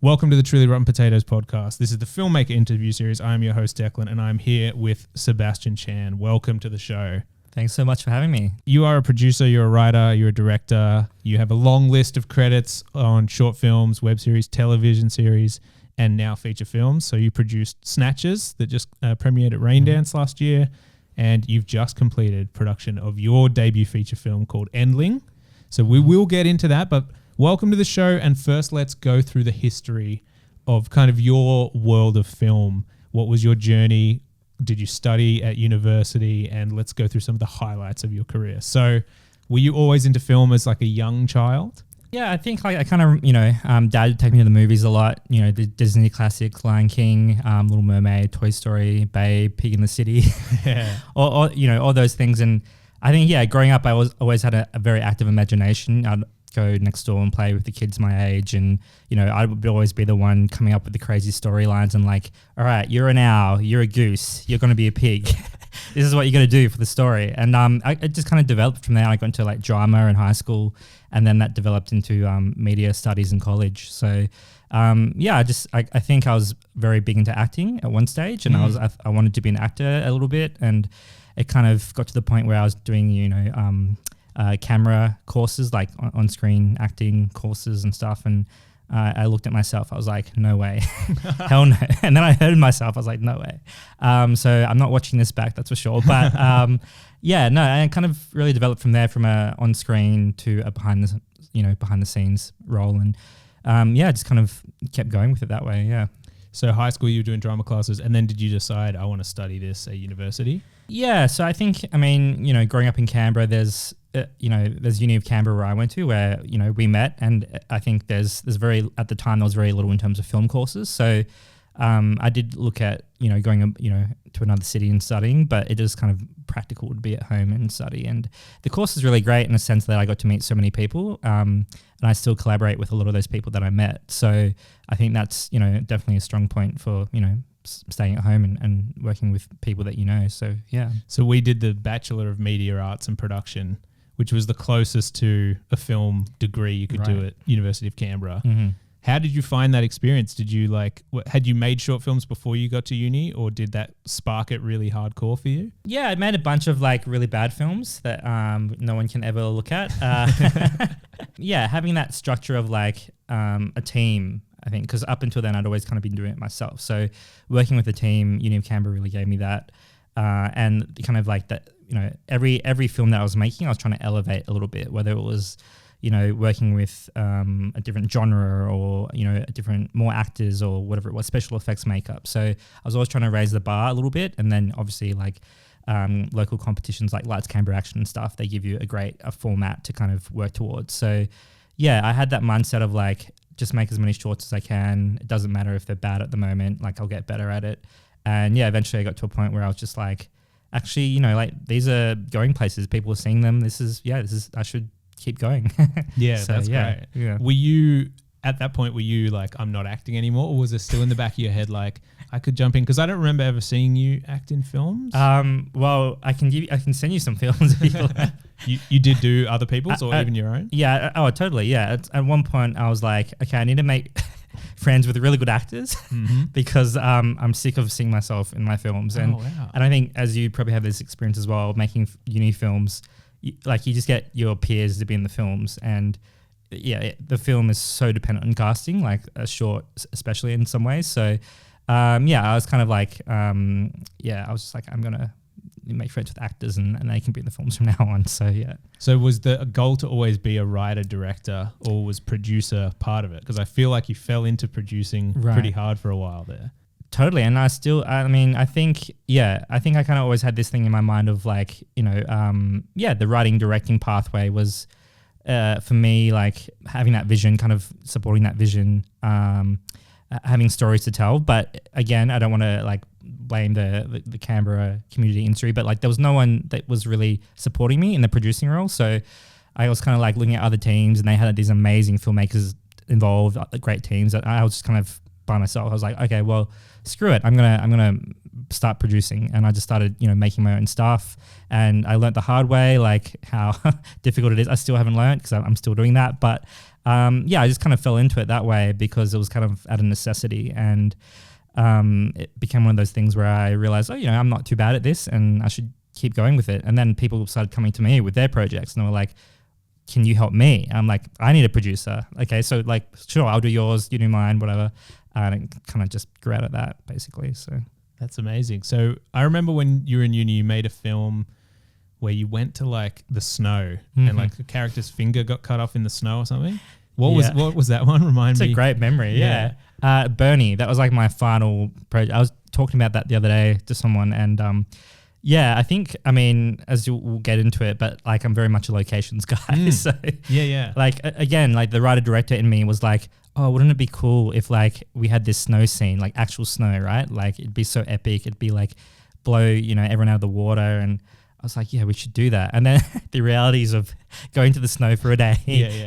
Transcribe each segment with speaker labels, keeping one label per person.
Speaker 1: Welcome to the Truly Rotten Potatoes podcast. This is the Filmmaker interview series. I am your host, Declan, and I'm here with Sebastian Chan. Welcome to the show.
Speaker 2: Thanks so much for having me.
Speaker 1: You are a producer, you're a writer, you're a director. You have a long list of credits on short films, web series, television series, and now feature films. So you produced SNATCHERS that just premiered at Raindance last year, and you've just completed production of your debut feature film called Endling. So we will get into that, but welcome to the show. And first, let's go through the history of kind of your world of film. What was your journey? Did you study at university? And let's go through some of the highlights of your career. So were you always into film as like a young child?
Speaker 2: Yeah, I think I kind of, Dad would take me to the movies a lot. You know, the Disney classics, Lion King, Little Mermaid, Toy Story, Babe, Pig in the City, all those things. And I think, growing up, I always had a very active imagination. I'd go next door and play with the kids my age, and I would always be the one coming up with the crazy storylines and like, all right, you're an owl, you're a goose, you're going to be a pig. This is what you're going to do for the story. And it just kind of developed from there. I got into like drama in high school, and then that developed into media studies in college. So I think I was very big into acting at one stage, and I wanted to be an actor a little bit, and it kind of got to the point where I was doing camera courses, like on-screen acting courses and stuff, and I looked at myself, I was like, no way. Hell no. And then I heard myself, I was like, no way. So I'm not watching this back, that's for sure. But and it kind of really developed from there, from a on-screen to a behind the scenes role, and just kind of kept going with it that way. Yeah.
Speaker 1: So high school, you were doing drama classes, and then did you decide I want to study this at university?
Speaker 2: Yeah, so I think, growing up in Canberra, there's Uni of Canberra where I went to, where, we met, and I think at the time there was very little in terms of film courses. So I did look at, going, to another city and studying, but it is kind of practical to be at home and study. And the course is really great in the sense that I got to meet so many people, and I still collaborate with a lot of those people that I met. So I think that's, definitely a strong point for, staying at home and working with people that So, yeah.
Speaker 1: So we did the Bachelor of Media Arts and Production, which was the closest to a film degree you could do at University of Canberra. Mm-hmm. How did you find that experience? Did you had you made short films before you got to uni, or did that spark it really hardcore for you?
Speaker 2: Yeah, I made a bunch of really bad films that no one can ever look at. Having that structure of a team, I think, because up until then I'd always kind of been doing it myself. So working with a team, Uni of Canberra really gave me that. And kind of like that, every film that I was making, I was trying to elevate a little bit, whether it was, working with a different genre or, a different, more actors or whatever it was, special effects makeup. So I was always trying to raise the bar a little bit. And then obviously local competitions like Lights, Camera, Action and stuff, they give you a format to kind of work towards. So yeah, I had that mindset of just make as many shorts as I can. It doesn't matter if they're bad at the moment, I'll get better at it. And eventually I got to a point where I was just actually, these are going places. People are seeing them. I should keep going.
Speaker 1: Yeah, so, that's great. Yeah. Were you, at that point, I'm not acting anymore? Or was it still in the back of your head, I could jump in? Because I don't remember ever seeing you act in films.
Speaker 2: Well, I can send you some films if you like.
Speaker 1: You did do other people's or even your own?
Speaker 2: Yeah. Oh, totally. Yeah. At one point I was like, okay, I need to make friends with really good actors because I'm sick of seeing myself in my films. And I think, as you probably have this experience as well, making uni films, you just get your peers to be in the films, and the film is so dependent on casting, a short especially in some ways. So I was kind of I was just I'm gonna make friends with actors and they can be in the films from now on. So yeah.
Speaker 1: So was the goal to always be a writer, director, or was producer part of it? Because I feel like you fell into producing pretty hard for a while there.
Speaker 2: Totally. And I think I kind of always had this thing in my mind of the writing, directing pathway was for me, having that vision, kind of supporting that vision, having stories to tell. But again, I don't want to blame the Canberra community industry, but there was no one that was really supporting me in the producing role. So I was kind of looking at other teams, and they had these amazing filmmakers involved, great teams. I was just kind of by myself. I was like, okay, well, screw it. I'm gonna start producing, and I just started, making my own stuff, and I learned the hard way, like how difficult it is. I still haven't learned because I'm still doing that, but I just kind of fell into it that way because it was kind of out of necessity, and it became one of those things where I realized, I'm not too bad at this, and I should keep going with it. And then people started coming to me with their projects, and they were like, can you help me? I'm like, I need a producer. Okay, so like, sure, I'll do yours, you do mine, whatever. And it kind of just grew out of that, basically. So
Speaker 1: that's amazing. So I remember when you were in uni, you made a film where you went to like the snow and like the character's finger got cut off in the snow or something. What was that one? Remind me.
Speaker 2: It's a great memory. Yeah. Bernie, that was like my final project. I was talking about that the other day to someone, and I think, as we'll get into it, but like I'm very much a locations guy. So like again, like the writer director in me was like, oh, wouldn't it be cool if like we had this snow scene, like actual snow, right? Like it'd be so epic. It'd be like blow, everyone out of the water. And I was like, yeah, we should do that. And then the realities of going to the snow for a day,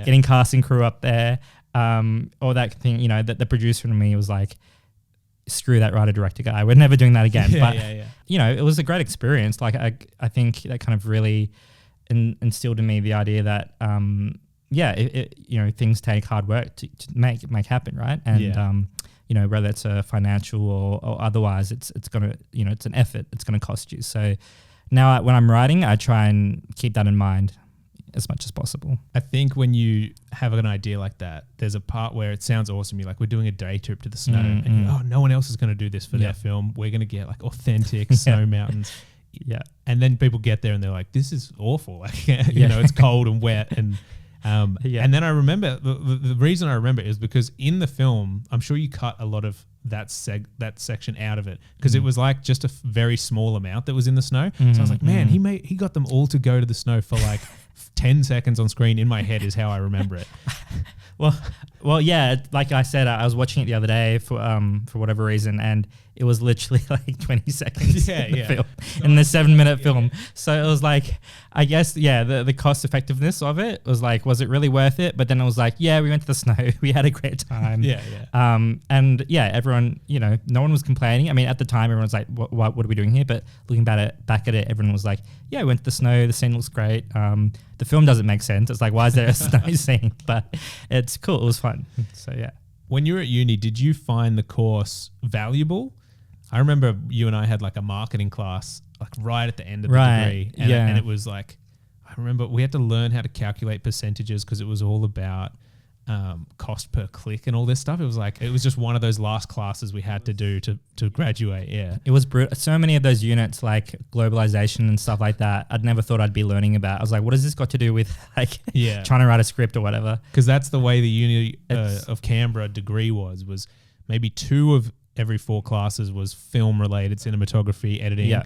Speaker 2: getting cast and crew up there, all that thing, that the producer in me was like, screw that writer director guy. We're never doing that again. It was a great experience. Like I think that kind of really instilled in me the idea that, things take hard work to make happen, right? And whether it's a financial or otherwise, it's gonna, it's an effort. It's gonna cost you. So now when I'm writing, I try and keep that in mind as much as possible.
Speaker 1: I think when you have an idea like that, there's a part where it sounds awesome. You're like, we're doing a day trip to the snow, and no one else is going to do this for their film. We're going to get like authentic snow mountains.
Speaker 2: Yeah.
Speaker 1: And then people get there and they're like, this is awful. Like, it's cold and wet. And and then I remember the reason I remember is because in the film, I'm sure you cut a lot of that section out of it because it was like just a very small amount that was in the snow. So I was like, man, he got them all to go to the snow for like 10 seconds on screen. In my head is how I remember it.
Speaker 2: Well, yeah. Like I said, I was watching it the other day for whatever reason, and it was literally like 20 seconds in the film, in the 7-minute film. So it was like, I guess, the cost effectiveness of it was like, was it really worth it? But then it was like, we went to the snow, we had a great time. And everyone, no one was complaining. I mean, at the time, everyone was like, what are we doing here? But looking back at it, everyone was like, we went to the snow, the scene looks great. The film doesn't make sense. It's like, why is there a snow scene? But it's cool. It was fun. So, yeah.
Speaker 1: When you were at uni, did you find the course valuable? I remember you and I had like a marketing class like right at the end of the degree. And it was like, I remember we had to learn how to calculate percentages because it was all about cost per click and all this stuff. It was just one of those last classes we had to do to graduate. Yeah.
Speaker 2: It was brutal. So many of those units, like globalization and stuff like that, I'd never thought I'd be learning about. I was like, what has this got to do with like trying to write a script or whatever?
Speaker 1: Because that's the way the Uni of Canberra degree was maybe 2 of every 4 classes was film related, cinematography, editing. Yeah.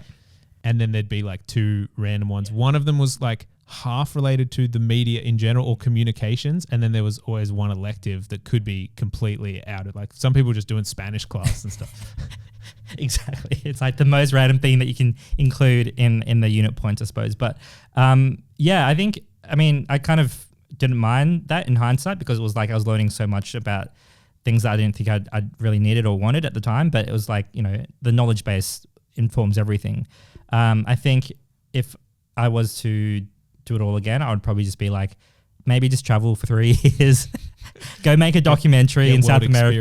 Speaker 1: And then there'd be like 2 random ones. One of them was like half related to the media in general or communications, and then there was always one elective that could be completely out of, like some people were just doing Spanish class and stuff.
Speaker 2: Exactly. It's like the most random thing that you can include in the unit points, I suppose. But I kind of didn't mind that in hindsight because it was like I was learning so much about things that I didn't think I'd really needed or wanted at the time. But it was like, the knowledge base informs everything. I think if I was to do it all again, I would probably just be like, maybe just travel for 3 years, go make a documentary in South America.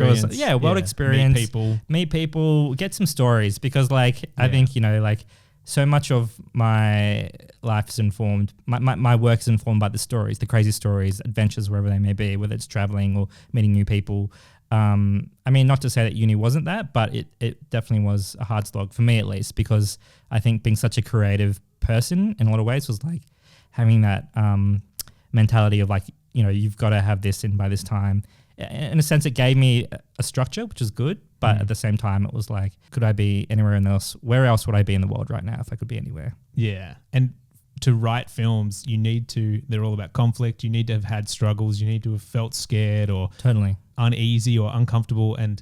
Speaker 2: World experience. Meet people, get some stories because like, I think, like so much of my life is informed, my work is informed by the stories, the crazy stories, adventures, wherever they may be, whether it's traveling or meeting new people. Not to say that uni wasn't that, but it definitely was a hard slog for me at least, because I think being such a creative person in a lot of ways was like having that mentality of like, you've got to have this in by this time. In a sense, it gave me a structure, which is good, but at the same time, it was like, could I be anywhere else? Where else would I be in the world right now if I could be anywhere?
Speaker 1: Yeah. And to write films, they're all about conflict. You need to have had struggles. You need to have felt scared or
Speaker 2: totally
Speaker 1: uneasy or uncomfortable. And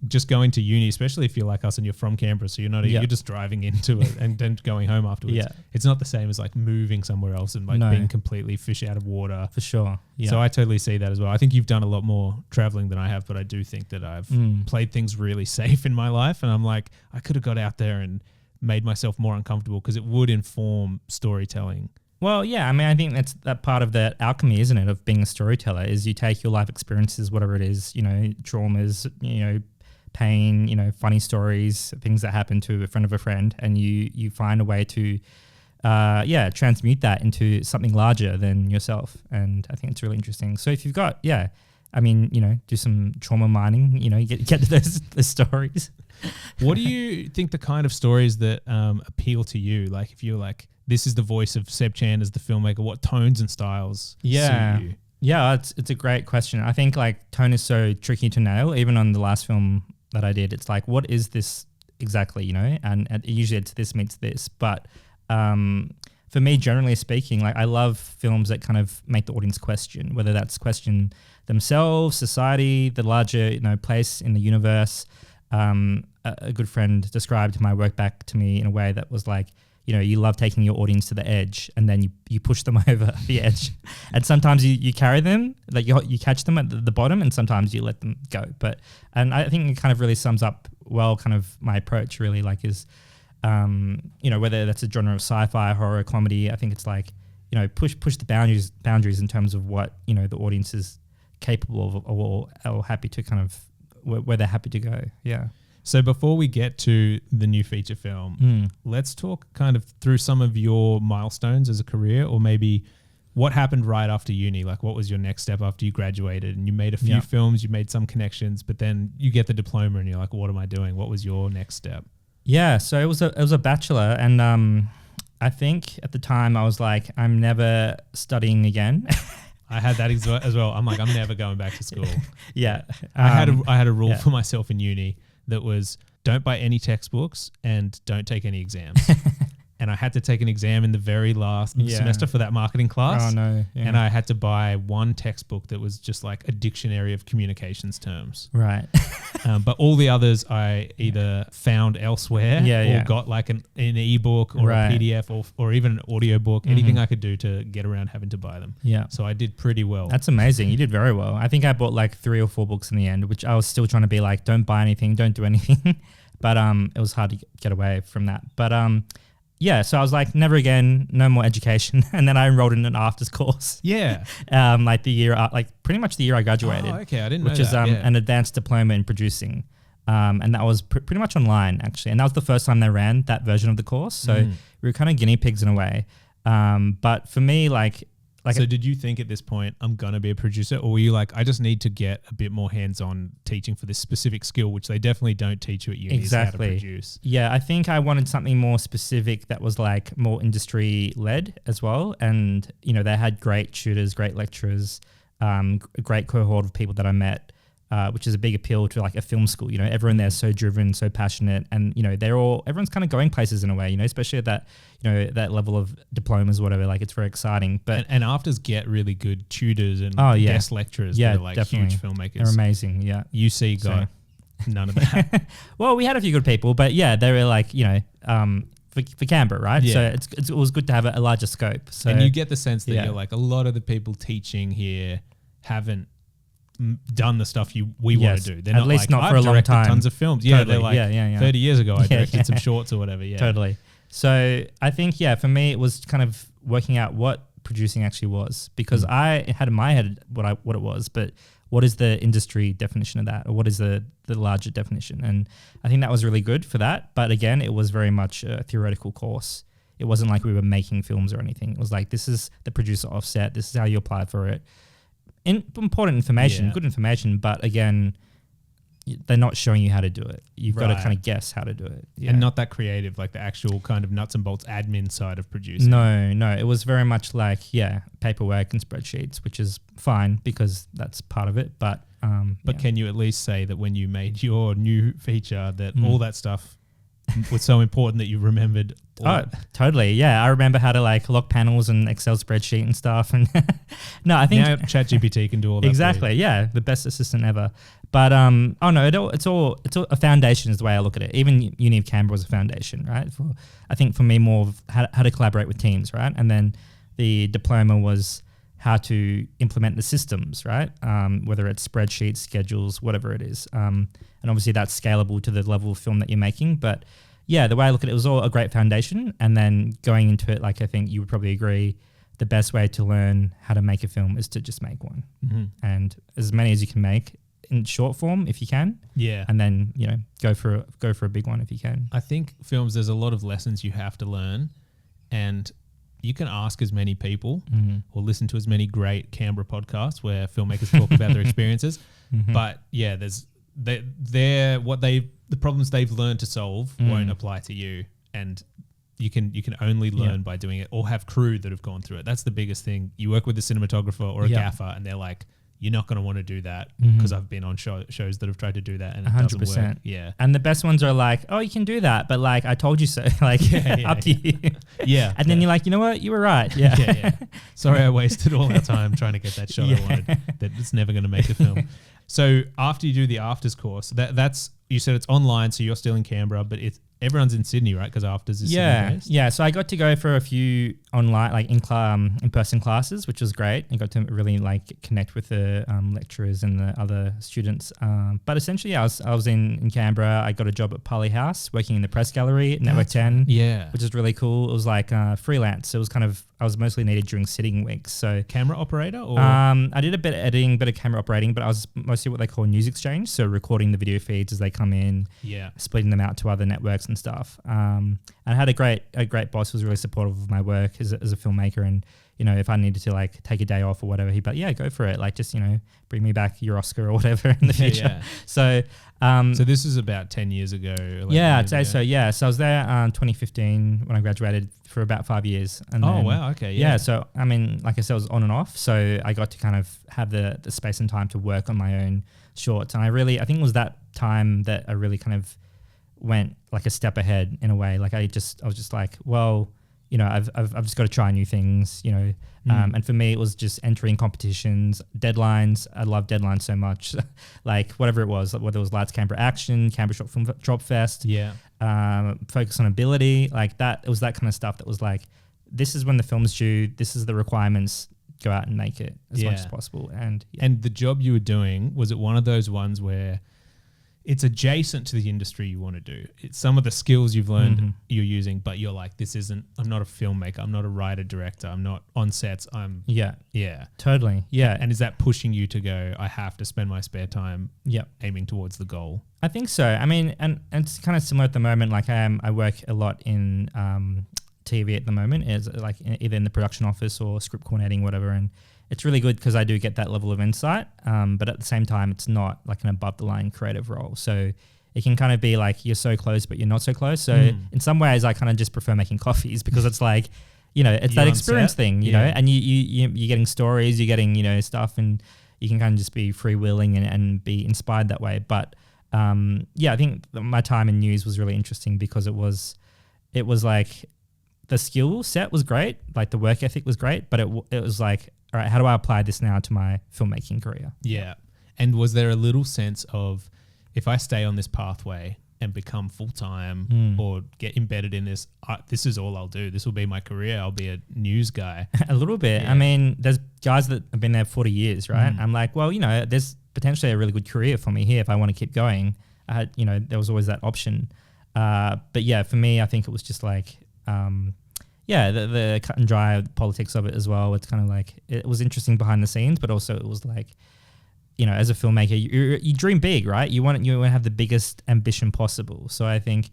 Speaker 1: just going to uni, especially if you're like us and you're from Canberra, so you're not you're just driving into it and then going home afterwards.
Speaker 2: Yeah.
Speaker 1: It's not the same as like moving somewhere else and like being completely fish out of water.
Speaker 2: For sure. Yeah.
Speaker 1: So I totally see that as well. I think you've done a lot more traveling than I have, but I do think that I've played things really safe in my life, and I'm like, I could have got out there and made myself more uncomfortable because it would inform storytelling.
Speaker 2: Well, yeah, I mean, I think that's that part of the alchemy, isn't it, of being a storyteller, is you take your life experiences, whatever it is, you know, traumas, you know, pain, you know, funny stories, things that happen to a friend, and you find a way to, transmute that into something larger than yourself. And I think it's really interesting. So if you've got, I mean, you know, do some trauma mining, you know, get to those stories.
Speaker 1: What do you think the kind of stories that appeal to you? Like if you're like, this is the voice of Seb Chan as the filmmaker, what tones and styles suit you?
Speaker 2: Yeah, it's a great question. I think like tone is so tricky to nail. Even on the last film that I did, it's like, what is this exactly, you know? And usually it's this meets this. But for me, generally speaking, like I love films that kind of make the audience question, whether that's question themselves, society, the larger, you know, place in the universe. A good friend described my work back to me in a way that was like, you know, you love taking your audience to the edge and then you push them over the edge. And sometimes you carry them, like you catch them at the bottom, and sometimes you let them go. And I think it kind of really sums up well kind of my approach really, like is, you know, whether that's a genre of sci-fi, horror, comedy, I think it's like, you know, push the boundaries in terms of what, you know, the audience is capable of or happy to kind of, where they're happy to go. Yeah.
Speaker 1: So before we get to the new feature film, let's talk kind of through some of your milestones as a career, or maybe what happened right after uni. Like what was your next step after you graduated and you made a few films, you made some connections, but then you get the diploma and you're like, what am I doing? What was your next step?
Speaker 2: Yeah. So it was a bachelor, and I think at the time I was like, I'm never studying again.
Speaker 1: I had that as well. I'm like, I'm never going back to school.
Speaker 2: Yeah.
Speaker 1: I had a rule for myself in uni that was don't buy any textbooks and don't take any exams. And I had to take an exam in the very last semester for that marketing class.
Speaker 2: Oh, no. Yeah.
Speaker 1: And I had to buy one textbook that was just like a dictionary of communications terms.
Speaker 2: Right.
Speaker 1: But all the others I either found elsewhere or got like an ebook or a PDF or even an audiobook, anything I could do to get around having to buy them.
Speaker 2: Yeah.
Speaker 1: So I did pretty well.
Speaker 2: That's amazing. You did very well. I think I bought like 3 or 4 books in the end, which I was still trying to be like, don't buy anything, don't do anything. But it was hard to get away from that. But yeah, so I was like, never again, no more education. And then I enrolled in an afters course.
Speaker 1: Yeah.
Speaker 2: Like the year, like pretty much the year I graduated.
Speaker 1: Oh, okay. I didn't know that.
Speaker 2: Which is an advanced diploma in producing. And that was pretty much online, actually. And that was the first time they ran that version of the course. So we were kind of guinea pigs in a way. But for me, like
Speaker 1: so did you think at this point, I'm going to be a producer? Or were you like, I just need to get a bit more hands-on teaching for this specific skill, which they definitely don't teach you at uni,
Speaker 2: exactly.
Speaker 1: How to produce.
Speaker 2: Yeah, I think I wanted something more specific that was like more industry-led as well. And, you know, they had great tutors, great lecturers, a great cohort of people that I met, which is a big appeal to like a film school. You know, everyone there is so driven, so passionate, and, you know, everyone's kind of going places in a way, you know, especially at that, you know, that level of diplomas, whatever, like it's very exciting. But
Speaker 1: and afters get really good tutors and guest lecturers that are like huge filmmakers.
Speaker 2: They're amazing, yeah.
Speaker 1: UC got none of that.
Speaker 2: Well, we had a few good people, but yeah, they were like, you know, for Canberra, right?
Speaker 1: Yeah.
Speaker 2: So it was good to have a larger scope. So,
Speaker 1: and you get the sense that you're like, a lot of the people teaching here haven't done the stuff we want to do. They're
Speaker 2: at least
Speaker 1: like,
Speaker 2: not for a long time.
Speaker 1: Tons of films. Yeah,
Speaker 2: totally.
Speaker 1: they're like 30 years ago I directed some shorts or whatever. Yeah,
Speaker 2: totally. So I think, for me, it was kind of working out what producing actually was, because I had in my head what it was, but what is the industry definition of that, or what is the larger definition? And I think that was really good for that. But again, it was very much a theoretical course. It wasn't like we were making films or anything. It was like, this is the producer offset. This is how you apply for it. Important information, good information, but again, they're not showing you how to do it. You've got to kind of guess how to do it. Yeah.
Speaker 1: And not that creative, like the actual kind of nuts and bolts admin side of producing.
Speaker 2: No. It was very much like, paperwork and spreadsheets, which is fine because that's part of it. But
Speaker 1: can you at least say that when you made your new feature that all that stuff was so important that you remembered?
Speaker 2: Oh, totally. Yeah. I remember how to like lock panels and Excel spreadsheet and stuff. And no, I think
Speaker 1: now ChatGPT can do all that.
Speaker 2: Exactly. Yeah. The best assistant ever. But it's all a foundation is the way I look at it. Even Uni of Canberra was a foundation, right? I think for me more of how to collaborate with teams, right? And then the diploma was how to implement the systems, right? Whether it's spreadsheets, schedules, whatever it is. And obviously that's scalable to the level of film that you're making. But yeah, the way I look at it was all a great foundation. And then going into it, like I think you would probably agree, the best way to learn how to make a film is to just make one. Mm-hmm. And as many as you can make in short form if you can. Yeah. And then, go for a big one if you can.
Speaker 1: I think films, there's a lot of lessons you have to learn, and you can ask as many people or listen to as many great Canberra podcasts where filmmakers talk about their experiences. Mm-hmm. But yeah, the problems they've learned to solve won't apply to you, and you can only learn by doing it, or have crew that have gone through it. That's the biggest thing. You work with a cinematographer or a gaffer, and they're like, you're not going to want to do that, because I've been on shows that have tried to do that and it 100%. Doesn't work. Yeah.
Speaker 2: And the best ones are like, oh, you can do that, but like, I told you so. Like, up to you.
Speaker 1: Yeah.
Speaker 2: And then you're like, you know what? You were right. Yeah.
Speaker 1: yeah. Sorry, I wasted all that time trying to get that shot I wanted. That's never going to make a film. So after you do the afters course, that's you said it's online, so you're still in Canberra, but everyone's in Sydney, right? Because afters is Sydney based.
Speaker 2: Yeah. So I got to go for a few online, like in-person classes, which was great. I got to really like connect with the lecturers and the other students. But essentially, I was in Canberra. I got a job at Parley House, working in the press gallery at Network 10.
Speaker 1: Yeah,
Speaker 2: which is really cool. It was like freelance. It was kind of, I was mostly needed during sitting weeks. So
Speaker 1: camera operator, or
Speaker 2: I did a bit of editing, bit of camera operating, but I was mostly what they call news exchange. So recording the video feeds as they come in, splitting them out to other networks and stuff. And I had a great boss who was really supportive of my work as a filmmaker. And, if I needed to like take a day off or whatever, he'd be like, yeah, go for it. Like just, bring me back your Oscar or whatever in the future. Yeah. So
Speaker 1: this is about 10 years ago.
Speaker 2: Yeah, I'd say so. Yeah. So I was there 2015 when I graduated for about 5 years. And
Speaker 1: wow. Okay. Yeah.
Speaker 2: So, I mean, like I said, I was on and off. So I got to kind of have the space and time to work on my own shorts. And I think it was that time that I really kind of went like a step ahead in a way. Like I was just like, well, I've just got to try new things, and for me it was just entering competitions, deadlines. I love deadlines so much, like whatever it was, whether it was Lights, Canberra Action, Canberra Short Film Tropfest, focus on ability, like that. It was that kind of stuff that was like, this is when the film's due, this is the requirements, go out and make it as much as possible. And
Speaker 1: the job you were doing, was it one of those ones where it's adjacent to the industry you want to do? It's some of the skills you've learned you're using, but you're like, I'm not a filmmaker, I'm not a writer director, I'm not on sets,
Speaker 2: totally. Yeah.
Speaker 1: And is that pushing you to go, I have to spend my spare time aiming towards the goal?
Speaker 2: I think so. I mean, and it's kind of similar at the moment. Like I work a lot in TV at the moment, is like either in the production office or script coordinating, whatever. And it's really good because I do get that level of insight, but at the same time, it's not like an above the line creative role. So it can kind of be like you're so close, but you're not so close. So in some ways, I kind of just prefer making coffees because it's like, it's that experience thing, you know, and you're getting stories, you're getting, stuff, and you can kind of just be freewheeling and be inspired that way. But I think my time in news was really interesting because it was like the skill set was great, like the work ethic was great, but it was like, all right, how do I apply this now to my filmmaking career?
Speaker 1: Yeah. And was there a little sense of, if I stay on this pathway and become full-time or get embedded in this, this is all I'll do. This will be my career. I'll be a news guy.
Speaker 2: A little bit. Yeah. I mean, there's guys that have been there 40 years, right? I'm like, well, there's potentially a really good career for me here if I want to keep going. I had, there was always that option. But yeah, for me, I think it was just like, the cut and dry politics of it as well. It's kind of like, it was interesting behind the scenes, but also it was like, as a filmmaker, you dream big, right? You want to have the biggest ambition possible. So I think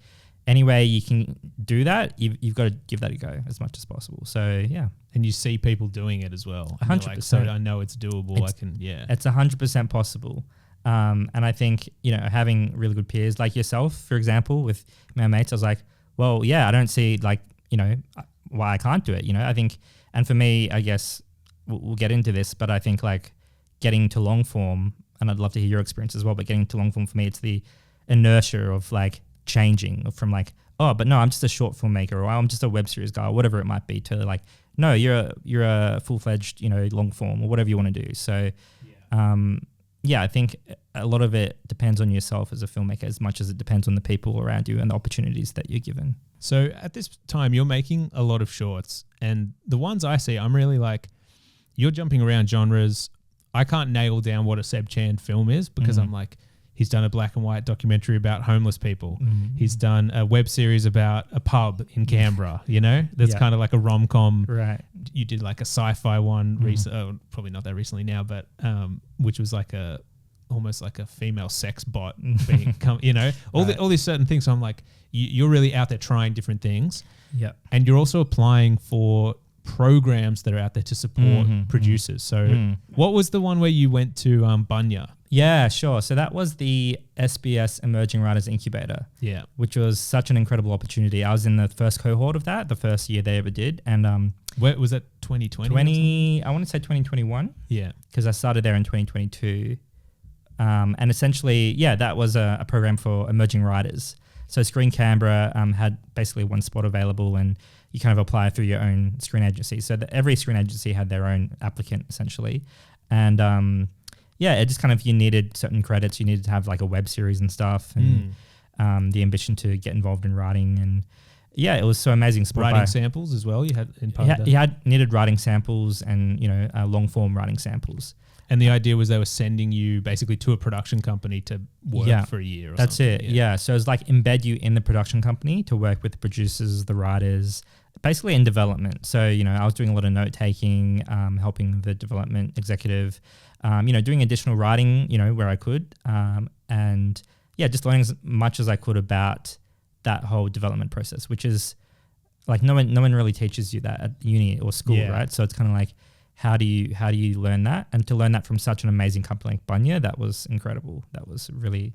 Speaker 2: any way you can do that, you've got to give that a go as much as possible. So yeah.
Speaker 1: And you see people doing it as well.
Speaker 2: 100%.
Speaker 1: Like, so I know it's doable.
Speaker 2: It's 100% possible. And I think, having really good peers like yourself, for example, with my mates, I was like, well, yeah, I don't see like, why I can't do it. I think, and for me, I guess we'll get into this, but I think like getting to long form, and I'd love to hear your experience as well, but getting to long form for me, it's the inertia of like changing from like, oh, but no, I'm just a short filmmaker, or I'm just a web series guy, or whatever it might be, to like, no, you're a full-fledged, long form or whatever you want to do. So, I think a lot of it depends on yourself as a filmmaker as much as it depends on the people around you and the opportunities that you're given.
Speaker 1: So at this time, you're making a lot of shorts, and the ones I see, I'm really like, you're jumping around genres. I can't nail down what a Seb Chan film is because I'm like, he's done a black and white documentary about homeless people. He's done a web series about a pub in Canberra, that's kind of like a rom-com.
Speaker 2: Right.
Speaker 1: You did like a sci-fi one probably not that recently now, but which was like almost like a female sex bot being, all these certain things. So I'm like, you're really out there trying different things.
Speaker 2: Yeah.
Speaker 1: And you're also applying for programs that are out there to support producers. So what was the one where you went to Bunya?
Speaker 2: Yeah, sure. So that was the SBS Emerging Writers Incubator.
Speaker 1: Yeah.
Speaker 2: Which was such an incredible opportunity. I was in the first cohort of that, the first year they ever did. And
Speaker 1: where was that, 2020?
Speaker 2: I want to say 2021.
Speaker 1: Yeah.
Speaker 2: Because I started there in 2022. And essentially, that was a program for emerging writers. So Screen Canberra had basically one spot available, and you kind of apply through your own screen agency. So every screen agency had their own applicant essentially. And it just kind of, you needed certain credits. You needed to have like a web series and stuff, and the ambition to get involved in writing. And it was so amazing.
Speaker 1: Writing samples as well. You had in part of that.
Speaker 2: You needed writing samples and long form writing samples.
Speaker 1: And the idea was they were sending you basically to a production company to work for a year or
Speaker 2: That's
Speaker 1: something.
Speaker 2: That's it, yeah. So it's like embed you in the production company to work with the producers, the writers, basically in development. So, I was doing a lot of note-taking, helping the development executive, doing additional writing, where I could. And just learning as much as I could about that whole development process, which is like no one really teaches you that at uni or school, right? So it's kind of like, how do you learn that? And to learn that from such an amazing company like Bunya, that was incredible. That was really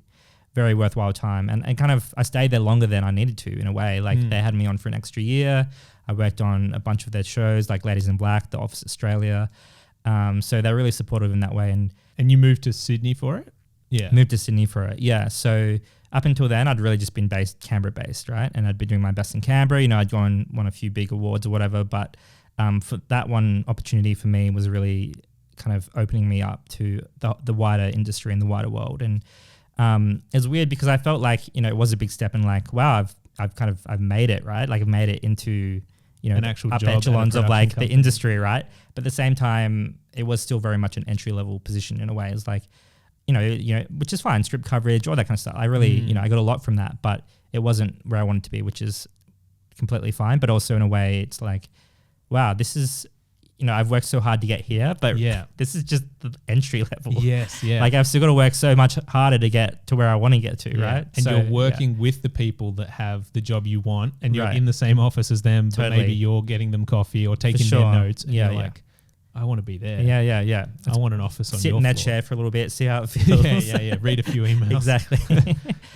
Speaker 2: very worthwhile time. And kind of, I stayed there longer than I needed to in a way. Like they had me on for an extra year. I worked on a bunch of their shows like Ladies in Black, The Office Australia. So they're really supportive in that way.
Speaker 1: And you moved to Sydney for it? Yeah.
Speaker 2: Moved to Sydney for it. Yeah. So up until then, I'd really just been Canberra based, right? And I'd been doing my best in Canberra. I'd won a few big awards or whatever, but for that one opportunity for me was really kind of opening me up to the wider industry and the wider world. And it's weird because I felt like, it was a big step, and like, wow, I've made it, right? Like I've made it into,
Speaker 1: an actual
Speaker 2: up
Speaker 1: job
Speaker 2: echelons of like
Speaker 1: company.
Speaker 2: the industry, right? But at the same time, it was still very much an entry level position in a way. It's like, which is fine, strip coverage, all that kind of stuff. I really, I got a lot from that, but it wasn't where I wanted to be, which is completely fine. But also in a way, it's like, wow, this is, I've worked so hard to get here, but this is just the entry level.
Speaker 1: Yes, yeah.
Speaker 2: Like I've still got to work so much harder to get to where I want to get to, right?
Speaker 1: And you're working with the people that have the job you want, and you're in the same office as them, but maybe you're getting them coffee or taking their notes, and you're like, I want to be there.
Speaker 2: Yeah.
Speaker 1: I want an office on your floor.
Speaker 2: Sit in that chair for a little bit, see how it feels.
Speaker 1: Yeah. Read a few emails.
Speaker 2: Exactly.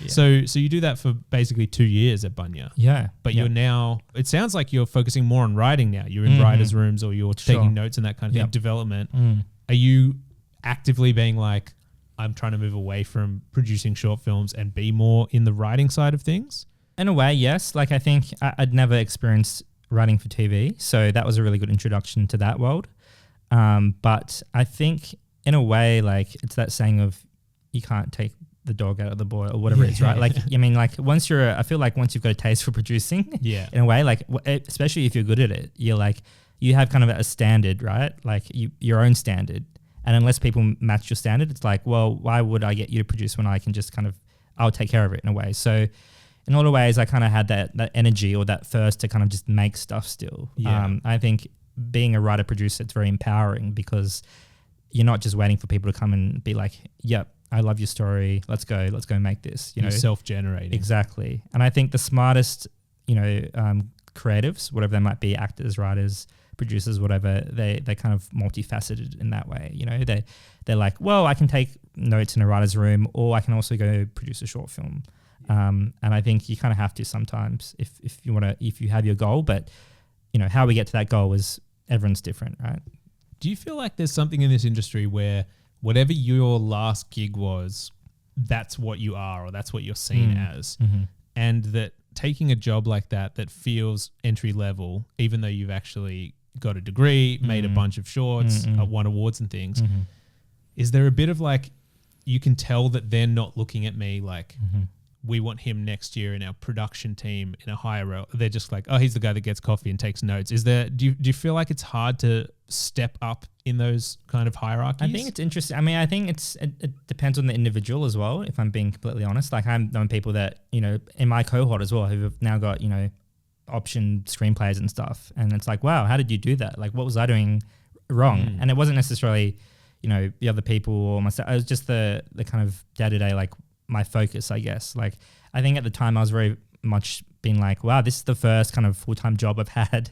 Speaker 1: So you do that for basically 2 years at Bunya.
Speaker 2: Yeah.
Speaker 1: But you're now, it sounds like you're focusing more on writing now. You're in writers' rooms, or you're taking notes and that kind of thing, development. Are you actively being like, I'm trying to move away from producing short films and be more in the writing side of things?
Speaker 2: In a way, yes. Like I think I'd never experienced writing for TV, so that was a really good introduction to that world. But I think in a way, like it's that saying of you can't take the dog out of the boy or whatever it is, right? Like, I mean, like I feel like once you've got a taste for producing, in a way, like especially if you're good at it, you're like, you have kind of a standard, right? Like your own standard. And unless people match your standard, it's like, well, why would I get you to produce when I can just I'll take care of it in a way. So in a lot of ways, I kind of had that energy or that thirst to kind of just make stuff still. Yeah. I think being a writer producer, it's very empowering because you're not just waiting for people to come and be like, yep, I love your story. Let's go make this.
Speaker 1: You're self-generating.
Speaker 2: Exactly. And I think the smartest, creatives, whatever they might be, actors, writers, producers, whatever, they kind of multifaceted in that way. They're like, well, I can take notes in a writer's room, or I can also go produce a short film. And I think you kind of have to sometimes if you have your goal, but how we get to that goal is everyone's different, right?
Speaker 1: Do you feel like there's something in this industry where whatever your last gig was, that's what you are, or that's what you're seen as, and that taking a job like that feels entry level, even though you've actually got a degree, made a bunch of shorts, won awards and things. Is there a bit of like, you can tell that they're not looking at me like, we want him next year in our production team in a higher role. They're just like, oh, he's the guy that gets coffee and takes notes. Do you feel like it's hard to step up in those kind of hierarchies?
Speaker 2: I think it's interesting. I mean, I think it depends on the individual as well, if I'm being completely honest. Like I'm knowing people that, in my cohort as well, who have now got, option screenplays and stuff. And it's like, wow, how did you do that? Like, what was I doing wrong? And it wasn't necessarily, the other people or myself. It was just the kind of day-to-day, like, my focus, I guess. Like, I think at the time I was very much being like, wow, this is the first kind of full-time job I've had,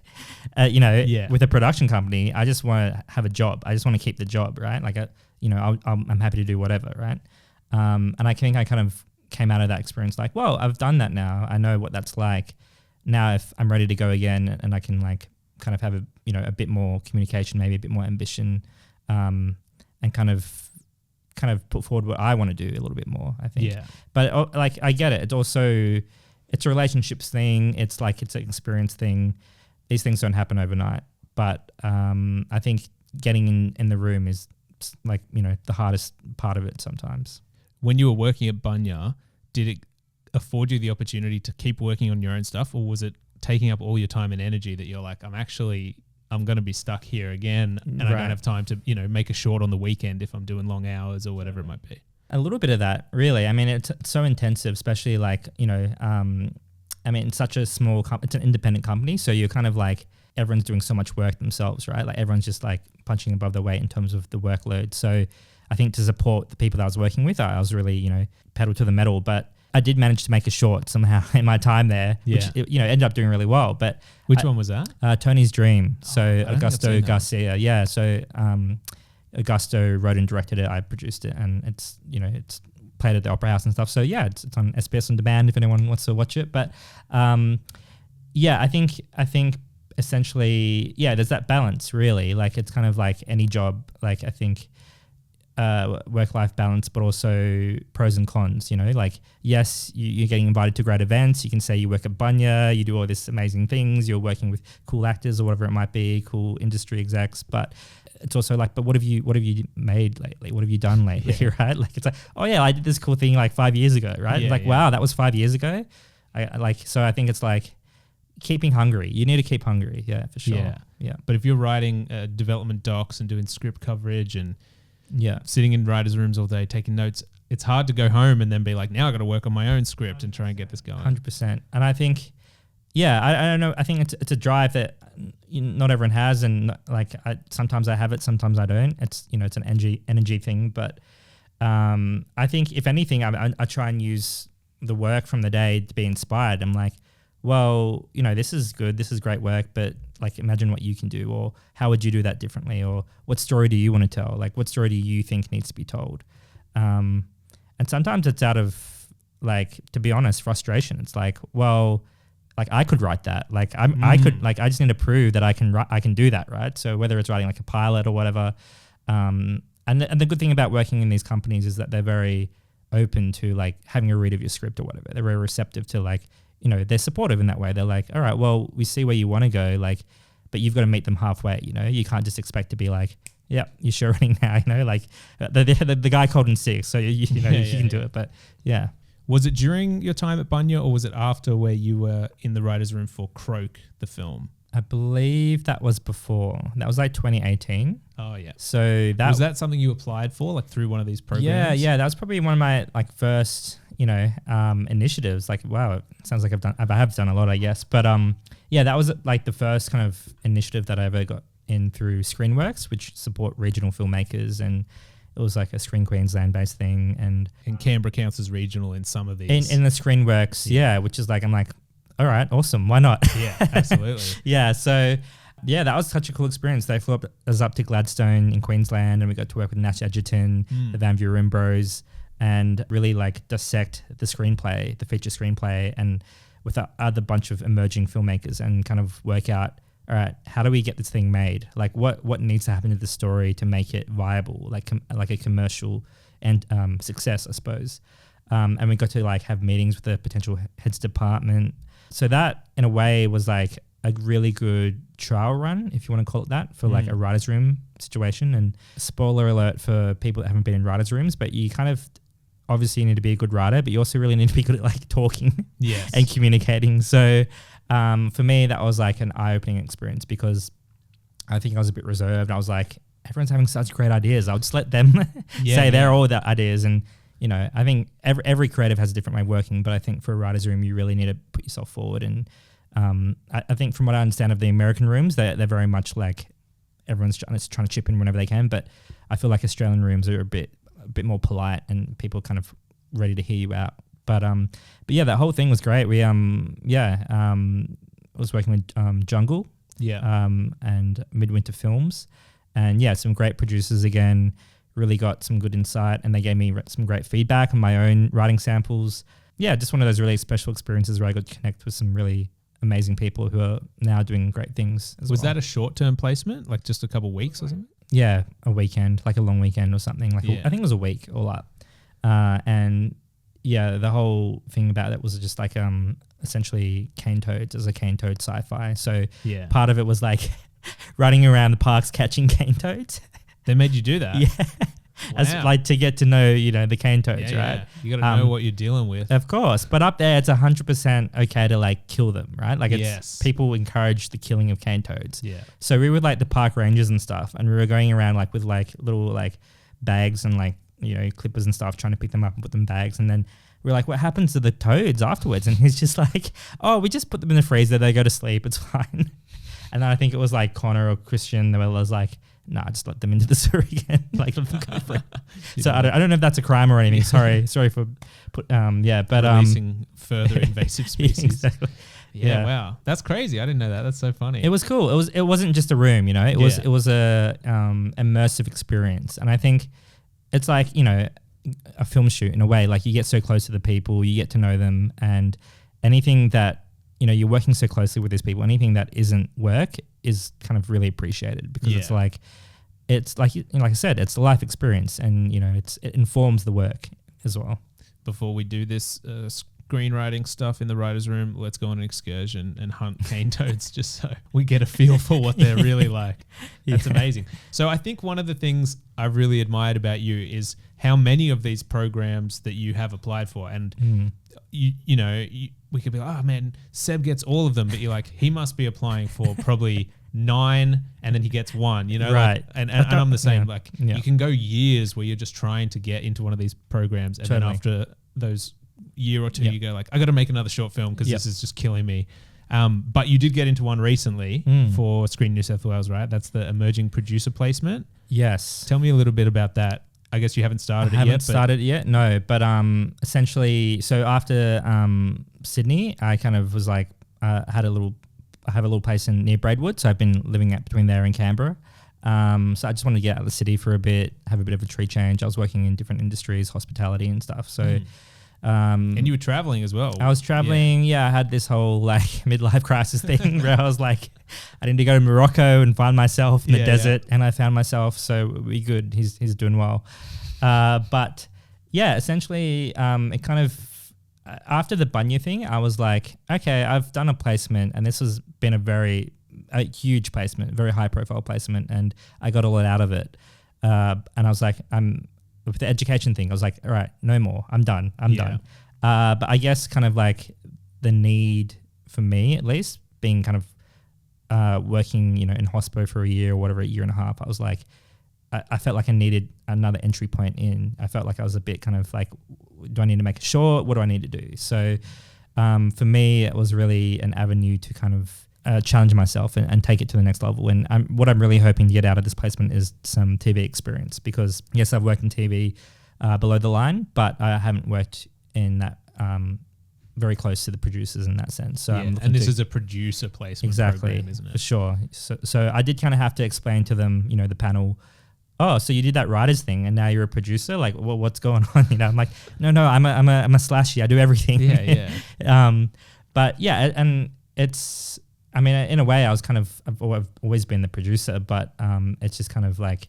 Speaker 2: with a production company. I just want to have a job. I just want to keep the job, right? Like, I'm happy to do whatever, right? And I think I kind of came out of that experience like, well, I've done that now. I know what that's like. Now if I'm ready to go again and I can like kind of have a bit more communication, maybe a bit more ambition, and kind of put forward what I want to do a little bit more, I think. Yeah. But like, I get it. It's a relationships thing. It's like, it's an experience thing. These things don't happen overnight. But I think getting in the room is like, the hardest part of it sometimes.
Speaker 1: When you were working at Bunya, did it afford you the opportunity to keep working on your own stuff, or was it taking up all your time and energy that you're like, I'm going to be stuck here again and I don't have time to, make a short on the weekend if I'm doing long hours or whatever it might be?
Speaker 2: A little bit of that, really. I mean, it's so intensive, especially like, it's such a small, it's an independent company. So you're kind of like, everyone's doing so much work themselves, right? Like everyone's just like punching above their weight in terms of the workload. So I think to support the people that I was working with, I was really, pedal to the metal. But I did manage to make a short somehow in my time there, which ended up doing really well. But
Speaker 1: which one was that?
Speaker 2: Tony's Dream. So Augusto Garcia. Yeah. So Augusto wrote and directed it. I produced it, and it's played at the Opera House and stuff. So yeah, it's on SBS OnDemand if anyone wants to watch it. But I think essentially, there's that balance really. Like it's kind of like any job. Like I think. Work-life balance, but also pros and cons, like, yes, you're getting invited to great events. You can say you work at Bunya, you do all these amazing things. You're working with cool actors or whatever it might be, cool industry execs. But it's also like, but what have you made lately? What have you done lately, right? Like, it's like, oh yeah, I did this cool thing like 5 years ago, right? Wow, that was 5 years ago. So I think it's like keeping hungry. You need to keep hungry. Yeah, for sure. Yeah.
Speaker 1: But if you're writing development docs and doing script coverage and sitting in writers' rooms all day, taking notes, it's hard to go home and then be like, now I got to work on my own script and try and get this going.
Speaker 2: 100%. And I think, I don't know. I think it's a drive that not everyone has. And like, sometimes I have it, sometimes I don't. It's, it's an energy thing. But I think if anything, I try and use the work from the day to be inspired. I'm like, well, this is good. This is great work, but like, imagine what you can do, or how would you do that differently? Or what story do you want to tell? Like, what story do you think needs to be told? And sometimes it's out of like, to be honest, frustration. It's like, well, like I could write that. Like I could, like, I just need to prove that I can do that. Right. So whether it's writing like a pilot or whatever. And the good thing about working in these companies is that they're very open to like having a read of your script or whatever. They're very receptive to like, they're supportive in that way. They're like, all right, well, we see where you want to go, like, but you've got to meet them halfway. You can't just expect to be like, yeah, you're sure running now. Like the guy called in sick, so you can do it. But yeah,
Speaker 1: was it during your time at Bunya, or was it after, where you were in the writers' room for Croak, the film?
Speaker 2: I believe that was before. That was like 2018.
Speaker 1: Oh yeah.
Speaker 2: So
Speaker 1: was that something you applied for, like through one of these programs?
Speaker 2: Yeah. That was probably one of my like first, initiatives. Like, wow, it sounds like I have done a lot, I guess. But that was like the first kind of initiative that I ever got in through Screenworks, which support regional filmmakers, and it was like a Screen Queensland based thing. And
Speaker 1: Canberra counts as regional in some of these.
Speaker 2: In the Screenworks, which is like, I'm like, all right, awesome. Why not?
Speaker 1: Yeah, absolutely.
Speaker 2: So that was such a cool experience. They flew us up to Gladstone in Queensland, and we got to work with Natch Edgerton, the Van Buren Bros, and really like dissect the screenplay, the feature screenplay, and with a other bunch of emerging filmmakers, and kind of work out, all right, how do we get this thing made? Like what needs to happen to the story to make it viable, like a commercial and success, I suppose. And we got to like have meetings with the potential heads department. So that in a way was like a really good trial run, if you want to call it that, for like a writer's room situation. And spoiler alert for people that haven't been in writer's rooms, but you kind of obviously need to be a good writer, but you also really need to be good at like talking and communicating. So for me, that was like an eye-opening experience because I think I was a bit reserved. I was like, everyone's having such great ideas. I'll just let them say they're all the ideas. And, you know, I think every creative has a different way of working, but I think for a writer's room, you really need to put yourself forward. And I think from what I understand of the American rooms, they're very much like everyone's trying to chip in whenever they can. But I feel like Australian rooms are a bit more polite and people are kind of ready to hear you out. But yeah, that whole thing was great. We I was working with Jungle and Midwinter Films, and yeah, some great producers again. Really got some good insight, and they gave me some great feedback on my own writing samples. Yeah, just one of those really special experiences where I got to connect with some really amazing people who are now doing great things as well.
Speaker 1: Was that a short-term placement, like just a couple of weeks or something?
Speaker 2: Yeah, a weekend, like a long weekend or something. Like I think it was a week all up. And yeah, the whole thing about it was just like essentially cane toads as a cane toad sci-fi. So part of it was like running around the parks catching cane toads.
Speaker 1: They made you do that?
Speaker 2: Yeah. As like to get to know, you know, the cane toads, right?
Speaker 1: Yeah. You got to know what you're dealing with.
Speaker 2: Of course. But up there, it's 100% okay to like kill them, right? Like it's people encourage the killing of cane toads.
Speaker 1: Yeah.
Speaker 2: So we were like the park rangers and stuff, and we were going around like with like little like bags and like, you know, clippers and stuff, trying to pick them up and put them in bags. And then we're like, what happens to the toads afterwards? And he's just like, oh, we just put them in the freezer. They go to sleep. It's fine. And then I think it was like Connor or Christian that was like, nah, just let them into the sewer again. Like, let them go for it. So I don't know if that's a crime or anything. Sorry for
Speaker 1: releasing further invasive species.
Speaker 2: Exactly.
Speaker 1: Yeah, wow, that's crazy. I didn't know that. That's so funny.
Speaker 2: It was cool. It wasn't just a room, you know. It was a immersive experience, and I think it's like, you know, a film shoot in a way. Like you get so close to the people, you get to know them, and anything that, you know, you're working so closely with these people, anything that isn't work is kind of really appreciated because it's like I said, it's a life experience, and you know, it informs the work as well. Before
Speaker 1: we do this screenwriting stuff in the writer's room, let's go on an excursion and hunt cane toads just so we get a feel for what they're really like. That's amazing. So I think one of the things I really admired about you is how many of these programs that you have applied for, and you know, we could be like, oh man, Seb gets all of them, but you're like, he must be applying for probably 9 and then he gets 1, you know,
Speaker 2: right?
Speaker 1: Like, and I'm the same. Like you can go years where you're just trying to get into one of these programs, and then after those year or two, you go like, I got to make another short film because this is just killing me. But you did get into one recently for Screen New South Wales, right? That's the emerging producer placement. Yes. Tell me a little bit about that. I guess you haven't started it yet. No, but essentially, so after Sydney, I kind of was like, I have a little place near Braidwood, so I've been living between there and Canberra. So I just wanted to get out of the city for a bit, have a bit of a tree change. I was working in different industries, hospitality and stuff. So, and you were traveling as well.
Speaker 2: I was traveling. Yeah, I had this whole like midlife crisis thing where I was like, I need to go to Morocco and find myself in the desert, and I found myself. So we good. He's doing well. But yeah, essentially, it kind of after the Bunya thing, I was like, okay, I've done a placement, and this has been a huge placement, very high profile placement, and I got a lot out of it. And I was like, with the education thing, I was like, all right, no more. I'm done. Done. But I guess kind of like the need for me, at least, being kind of working, you know, in hospo for a year or whatever, a year and a half, I was like, I felt like I needed another entry point in. I felt like I was a bit kind of like, do I need to make a short? What do I need to do? So for me, it was really an avenue to kind of challenge myself and take it to the next level. And what I'm really hoping to get out of this placement is some TV experience, because yes, I've worked in TV below the line, but I haven't worked in that very close to the producers in that sense. So
Speaker 1: and this is a producer placement program, isn't it?
Speaker 2: For sure. So I did kind of have to explain to them, you know, the panel, oh, so you did that writers thing and now you're a producer? Like, what's going on? You know, I'm like, no, I'm a slashy. I do everything.
Speaker 1: Yeah.
Speaker 2: But yeah, and it's, I mean, in a way, I've always been the producer, but it's just kind of like,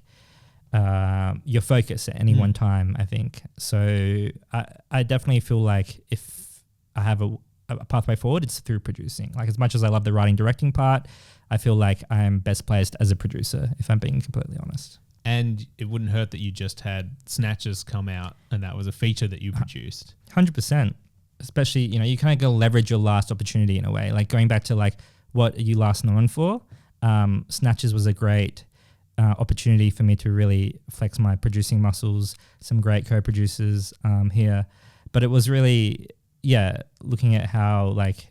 Speaker 2: your focus at any one time, I think. So I definitely feel like if I have a pathway forward, it's through producing. Like, as much as I love the writing directing part, I feel like I am best placed as a producer, if I'm being completely honest.
Speaker 1: And it wouldn't hurt that you just had Snatchers come out and that was a feature that you produced.
Speaker 2: 100%. Especially, you kind of go leverage your last opportunity in a way. Like, going back to like what are you last known for, Snatchers was a great opportunity for me to really flex my producing muscles, some great co-producers here. But it was really, looking at how like,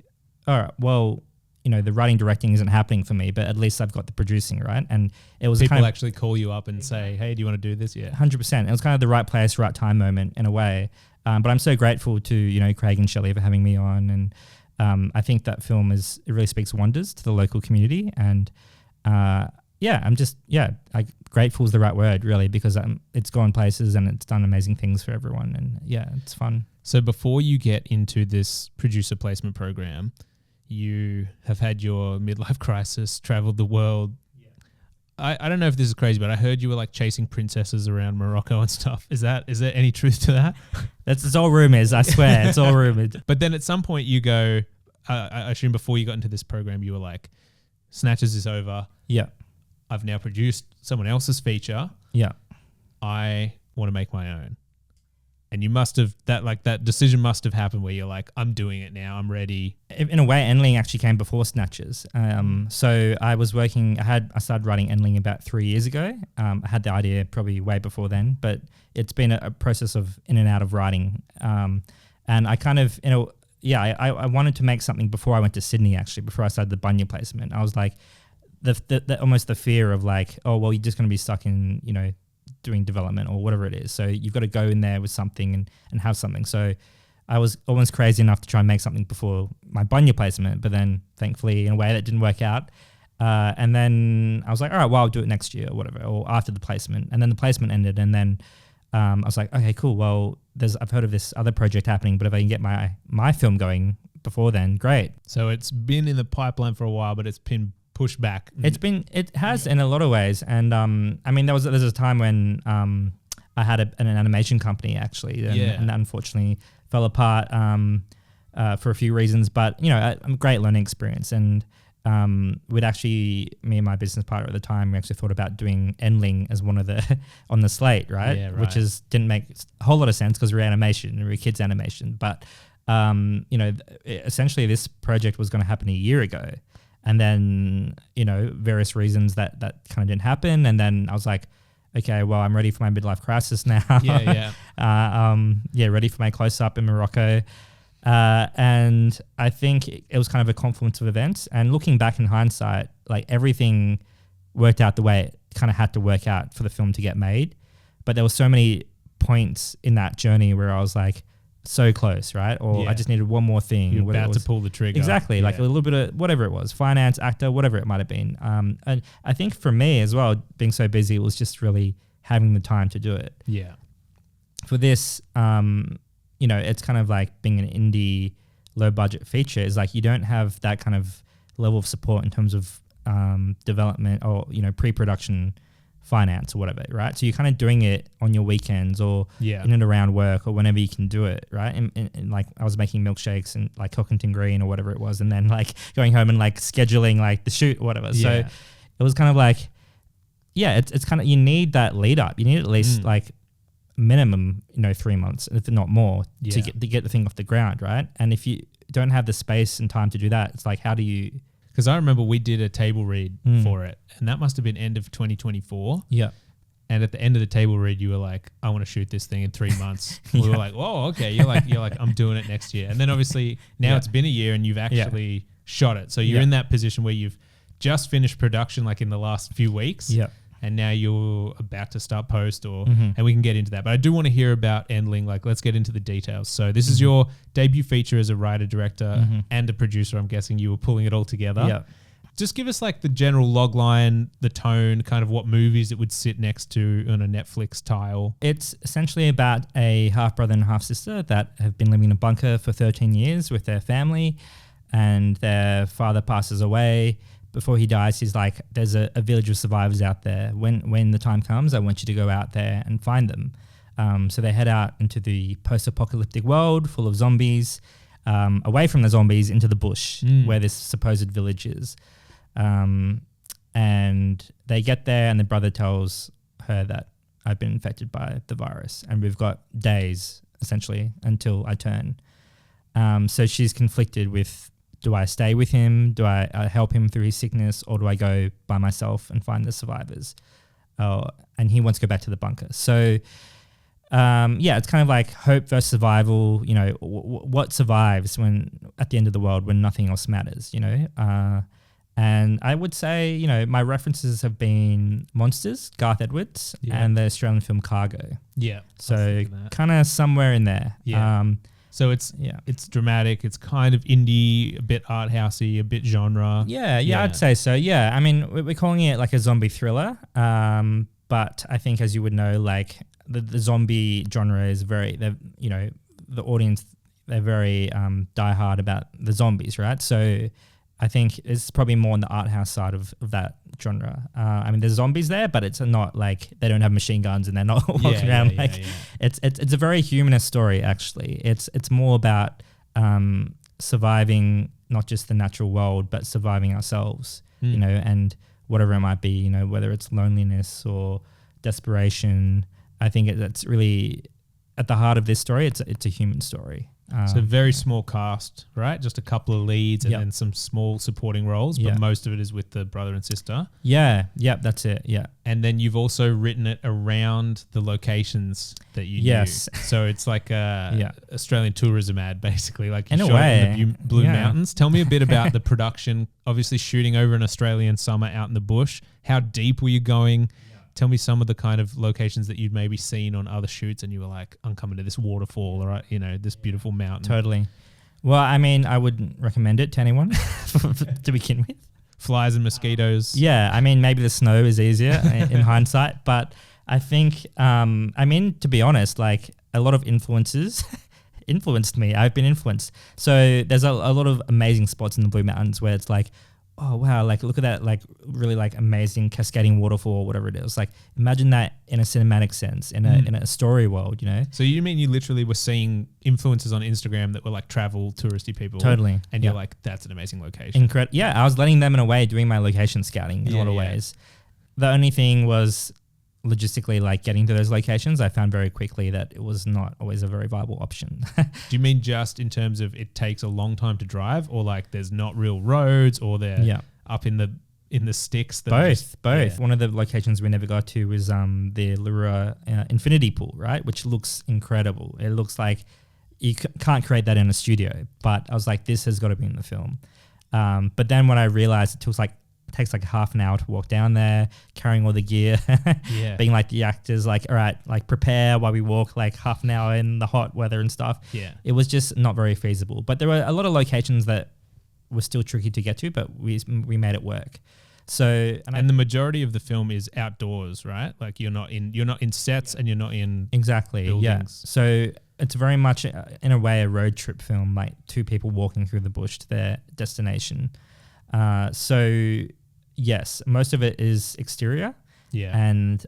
Speaker 2: all right, well, the writing directing isn't happening for me, but at least I've got the producing, right? And it was
Speaker 1: people
Speaker 2: kind of
Speaker 1: actually call you up and say, hey, do you want to do this? Yeah.
Speaker 2: 100%. It was kind of the right place, right time moment in a way. But I'm so grateful to, Craig and Shelley for having me on. And I think that film it really speaks wonders to the local community. And grateful is the right word, really, because it's gone places and it's done amazing things for everyone. And it's fun.
Speaker 1: So before you get into this producer placement program, you have had your midlife crisis, traveled the world. Yeah. I don't know if this is crazy, but I heard you were like chasing princesses around Morocco and stuff. Is there any truth to that?
Speaker 2: It's all rumors, I swear. It's all rumored.
Speaker 1: But then at some point you go, I assume before you got into this program, you were like, Snatchers is over.
Speaker 2: Yeah.
Speaker 1: I've now produced someone else's feature.
Speaker 2: Yeah.
Speaker 1: I want to make my own. And you must have, that decision must have happened where you're like, I'm doing it now, I'm ready.
Speaker 2: In a way, Endling actually came before Snatchers. So I was working, I started writing Endling about 3 years ago. I had the idea probably way before then, but it's been a process of in and out of writing. And I kind of, I wanted to make something before I went to Sydney, actually, before I started the Bunya placement. I was like, almost the fear of like, oh, well, you're just going to be stuck in, doing development or whatever it is. So you've got to go in there with something and have something. So I was almost crazy enough to try and make something before my Bunya placement, but then thankfully in a way that didn't work out. And then I was like, all right, well, I'll do it next year or whatever, or after the placement. And then the placement ended. And then I was like, okay, cool. Well, I've heard of this other project happening, but if I can get my film going before then, great.
Speaker 1: So it's been in the pipeline for a while, but it's been pushed back.
Speaker 2: It has in a lot of ways. And I mean, there's a time when I had an animation company actually, and that unfortunately fell apart for a few reasons, but a great learning experience. And we'd actually, me and my business partner at the time, we actually thought about doing Endling as one of the on the slate, right?
Speaker 1: Yeah, right.
Speaker 2: Which didn't make a whole lot of sense because we're animation, we're kids animation. But essentially this project was going to happen a year ago. And then, various reasons that kind of didn't happen. And then I was like, okay, well, I'm ready for my midlife crisis now. Ready for my close-up in Morocco. And I think it was kind of a confluence of events. And looking back in hindsight, like everything worked out the way it kind of had to work out for the film to get made. But there were so many points in that journey where I was like, so close, right? Or I just needed one more thing.
Speaker 1: You're about to pull the trigger.
Speaker 2: Exactly, like a little bit of whatever it was, finance, actor, whatever it might have been. And I think for me as well, being so busy, it was just really having the time to do it.
Speaker 1: Yeah.
Speaker 2: For this, it's kind of like being an indie low budget feature is like you don't have that kind of level of support in terms of development or, pre-production finance or whatever, right? So you're kind of doing it on your weekends or in and around work or whenever you can do it, right? And like I was making milkshakes and like Cockington Green or whatever it was, and then like going home and like scheduling like the shoot or whatever. Yeah. So it was kind of like, it's kind of, you need that lead up. You need at least like minimum, 3 months, if not more, to get the thing off the ground, right? And if you don't have the space and time to do that, it's like, how do you...
Speaker 1: Because I remember we did a table read for it, and that must have been end of 2024.
Speaker 2: Yeah.
Speaker 1: And at the end of the table read, you were like, I want to shoot this thing in 3 months. We were like, whoa, okay. You're like, I'm doing it next year. And then obviously now it's been a year and you've actually shot it. So you're in that position where you've just finished production like in the last few weeks.
Speaker 2: Yeah.
Speaker 1: And now you're about to start post and we can get into that. But I do want to hear about Endling. Like, let's get into the details. So this is your debut feature as a writer, director, and a producer. I'm guessing you were pulling it all together.
Speaker 2: Yeah.
Speaker 1: Just give us like the general log line, the tone, kind of what movies it would sit next to on a Netflix tile.
Speaker 2: It's essentially about a half brother and half sister that have been living in a bunker for 13 years with their family, and their father passes away. before he dies, he's like, there's a village of survivors out there. When the time comes, I want you to go out there and find them. So they head out into the post-apocalyptic world full of zombies, away from the zombies into the bush where this supposed village is. And they get there and the brother tells her that I've been infected by the virus and we've got days essentially until I turn. So she's conflicted with, do I stay with him? Do I help him through his sickness, or do I go by myself and find the survivors? And he wants to go back to the bunker. So it's kind of like hope versus survival. You know, what survives when at the end of the world when nothing else matters, you know? And I would say, you know, my references have been Monsters, Garth Edwards, and the Australian film Cargo.
Speaker 1: Yeah.
Speaker 2: So kind of somewhere in there.
Speaker 1: Yeah. So it's dramatic. It's kind of indie, a bit art housey, a bit genre.
Speaker 2: Yeah, I'd say so. Yeah, I mean, we're calling it like a zombie thriller, but I think, as you would know, like the zombie genre is the audience, they're very diehard about the zombies, right? So I think it's probably more on the art house side of that genre. I mean, there's zombies there, but it's not like they don't have machine guns and they're not walking around. It's a very humanist story, actually. It's more about surviving not just the natural world, but surviving ourselves, you know, and whatever it might be, you know, whether it's loneliness or desperation. I think that's really at the heart of this story. It's a human story.
Speaker 1: So very small cast, right? Just a couple of leads and then some small supporting roles, but most of it is with the brother and sister.
Speaker 2: Yeah, that's it, yeah.
Speaker 1: And then you've also written it around the locations that you knew. So it's like a Australian tourism ad, basically. Like you
Speaker 2: in a
Speaker 1: shot
Speaker 2: way.
Speaker 1: in the Blue Mountains. Tell me a bit about the production, obviously shooting over an Australian summer out in the bush. How deep were you going? Tell me some of the kind of locations that you'd maybe seen on other shoots and you were like, I'm coming to this waterfall or, you know, this beautiful mountain.
Speaker 2: Totally. Well, I mean, I wouldn't recommend it to anyone to begin with.
Speaker 1: Flies and mosquitoes.
Speaker 2: Yeah. I mean, maybe the snow is easier in hindsight, but I think, I mean, to be honest, like a lot of influences influenced me. I've been influenced. So there's a lot of amazing spots in the Blue Mountains where it's like, oh wow, like look at that, like really like amazing cascading waterfall or whatever it is. Like imagine that in a cinematic sense, in a story world, you know?
Speaker 1: So you mean you literally were seeing influencers on Instagram that were like travel touristy people?
Speaker 2: Totally.
Speaker 1: And you're like, that's an amazing location.
Speaker 2: Incredible. Yeah, I was letting them in a way doing my location scouting in a lot of ways. The only thing was logistically, like getting to those locations, I found very quickly that it was not always a very viable option.
Speaker 1: Do you mean just in terms of it takes a long time to drive, or like there's not real roads, or they're up in the sticks?
Speaker 2: Both. Yeah. One of the locations we never got to was the Lura Infinity Pool, right? Which looks incredible. It looks like you can't create that in a studio, but I was like, this has got to be in the film. But then when I realized it takes like half an hour to walk down there, carrying all the gear, being like the actors, like, all right, like prepare while we walk like half an hour in the hot weather and stuff.
Speaker 1: Yeah.
Speaker 2: It was just not very feasible. But there were a lot of locations that were still tricky to get to, but we made it work. So,
Speaker 1: and the majority of the film is outdoors, right? Like you're not in sets and you're not in buildings.
Speaker 2: Yeah. So it's very much in a way a road trip film, like two people walking through the bush to their destination. So yes, most of it is exterior. Yeah. And,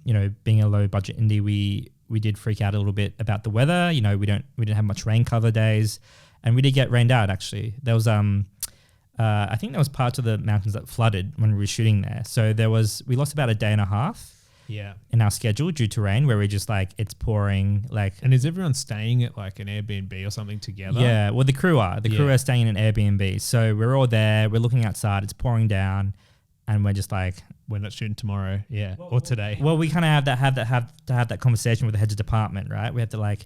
Speaker 2: you know, being a low budget indie, we did freak out a little bit about the weather. You know, we didn't have much rain cover days, and we did get rained out actually. There was, I think there was parts of the mountains that flooded when we were shooting there. So we lost about a day and a half.
Speaker 1: Yeah.
Speaker 2: In our schedule due to rain, where we're just like, it's pouring, like.
Speaker 1: And is everyone staying at like an Airbnb or something together?
Speaker 2: Yeah. Well, the crew are staying in an Airbnb. So we're all there, we're looking outside, it's pouring down, and we're just like,
Speaker 1: we're not shooting tomorrow. Yeah. Or today.
Speaker 2: Well, we kind of have to have that conversation with the heads of department, right? We have to like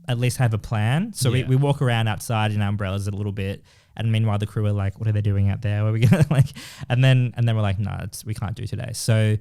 Speaker 2: at least have a plan. So we walk around outside in our umbrellas a little bit. And meanwhile, the crew are like, what are they doing out there? Where are we going to like, and then we're like, no, we can't do today. So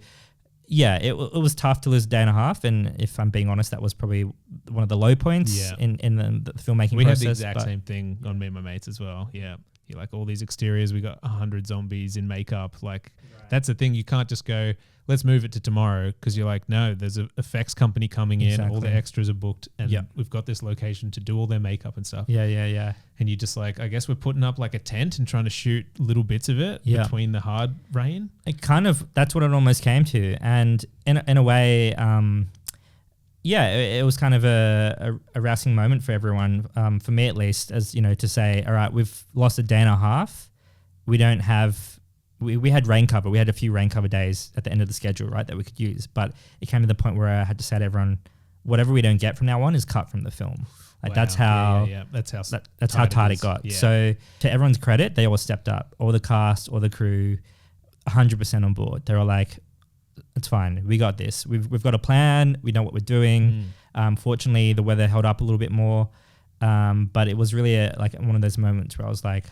Speaker 2: yeah, it was tough to lose a day and a half. And if I'm being honest, that was probably one of the low points in the filmmaking process.
Speaker 1: We had the exact same thing on Me and My Mates as well. Yeah. You're like, all these exteriors, we got 100 zombies in makeup. Like, that's the thing. You can't just go, let's move it to tomorrow, because you're like, no, there's an effects company coming in, all the extras are booked, and we've got this location to do all their makeup and stuff.
Speaker 2: Yeah.
Speaker 1: And you just like, I guess we're putting up like a tent and trying to shoot little bits of it between the hard rain.
Speaker 2: It kind of, that's what it almost came to. And in a way, it was kind of a rousing moment for everyone, for me at least, as you know, to say, all right, we've lost a day and a half. We don't have, we had rain cover. We had a few rain cover days at the end of the schedule, right, that we could use. But it came to the point where I had to say to everyone, whatever we don't get from now on is cut from the film. Like that's how that's how tight it got. Yeah. So to everyone's credit, they all stepped up. All the cast, all the crew, 100% on board. They were like, it's fine. We got this. We've got a plan. We know what we're doing. Fortunately, the weather held up a little bit more. But it was really like one of those moments where I was like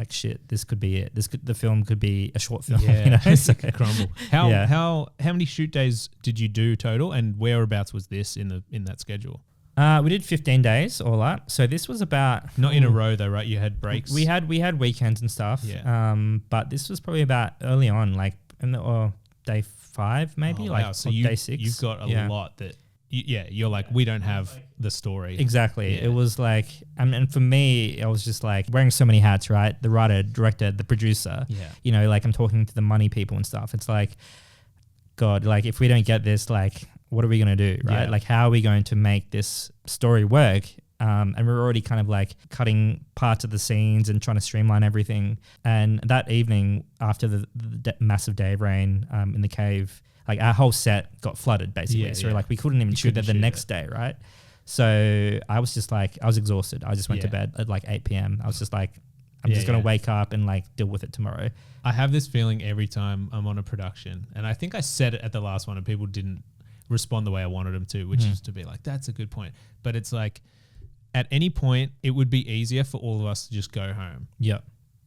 Speaker 2: shit, this could be it. The film could be a short film.
Speaker 1: Yeah,
Speaker 2: you know?
Speaker 1: It's like a crumble. How many shoot days did you do total, and whereabouts was this in that schedule?
Speaker 2: We did 15 days all up. So this was about
Speaker 1: not in a row though, right? You had breaks.
Speaker 2: We had weekends and stuff. Yeah. But this was probably about early on, like day 5 maybe,
Speaker 1: So
Speaker 2: day 6.
Speaker 1: You've got a lot that. You're like, we don't have the story.
Speaker 2: Exactly. Yeah. It was like, and for me, I was just like wearing so many hats, right? The writer, director, the producer. Yeah. You know, like I'm talking to the money people and stuff. It's like, God, like if we don't get this, like, what are we going to do, right? Yeah. Like, how are we going to make this story work? And we're already kind of like cutting parts of the scenes and trying to streamline everything. And that evening, after the massive day of rain in the cave, like our whole set got flooded basically. So like we couldn't even shoot it the next day, right? So I was just like, I was exhausted. I just went to bed at like 8 p.m. I was just like, I'm just going to wake up and like deal with it tomorrow.
Speaker 1: I have this feeling every time I'm on a production, and I think I said it at the last one and people didn't respond the way I wanted them to, which is to be like, that's a good point. But it's like, at any point, it would be easier for all of us to just go home.
Speaker 2: Yep.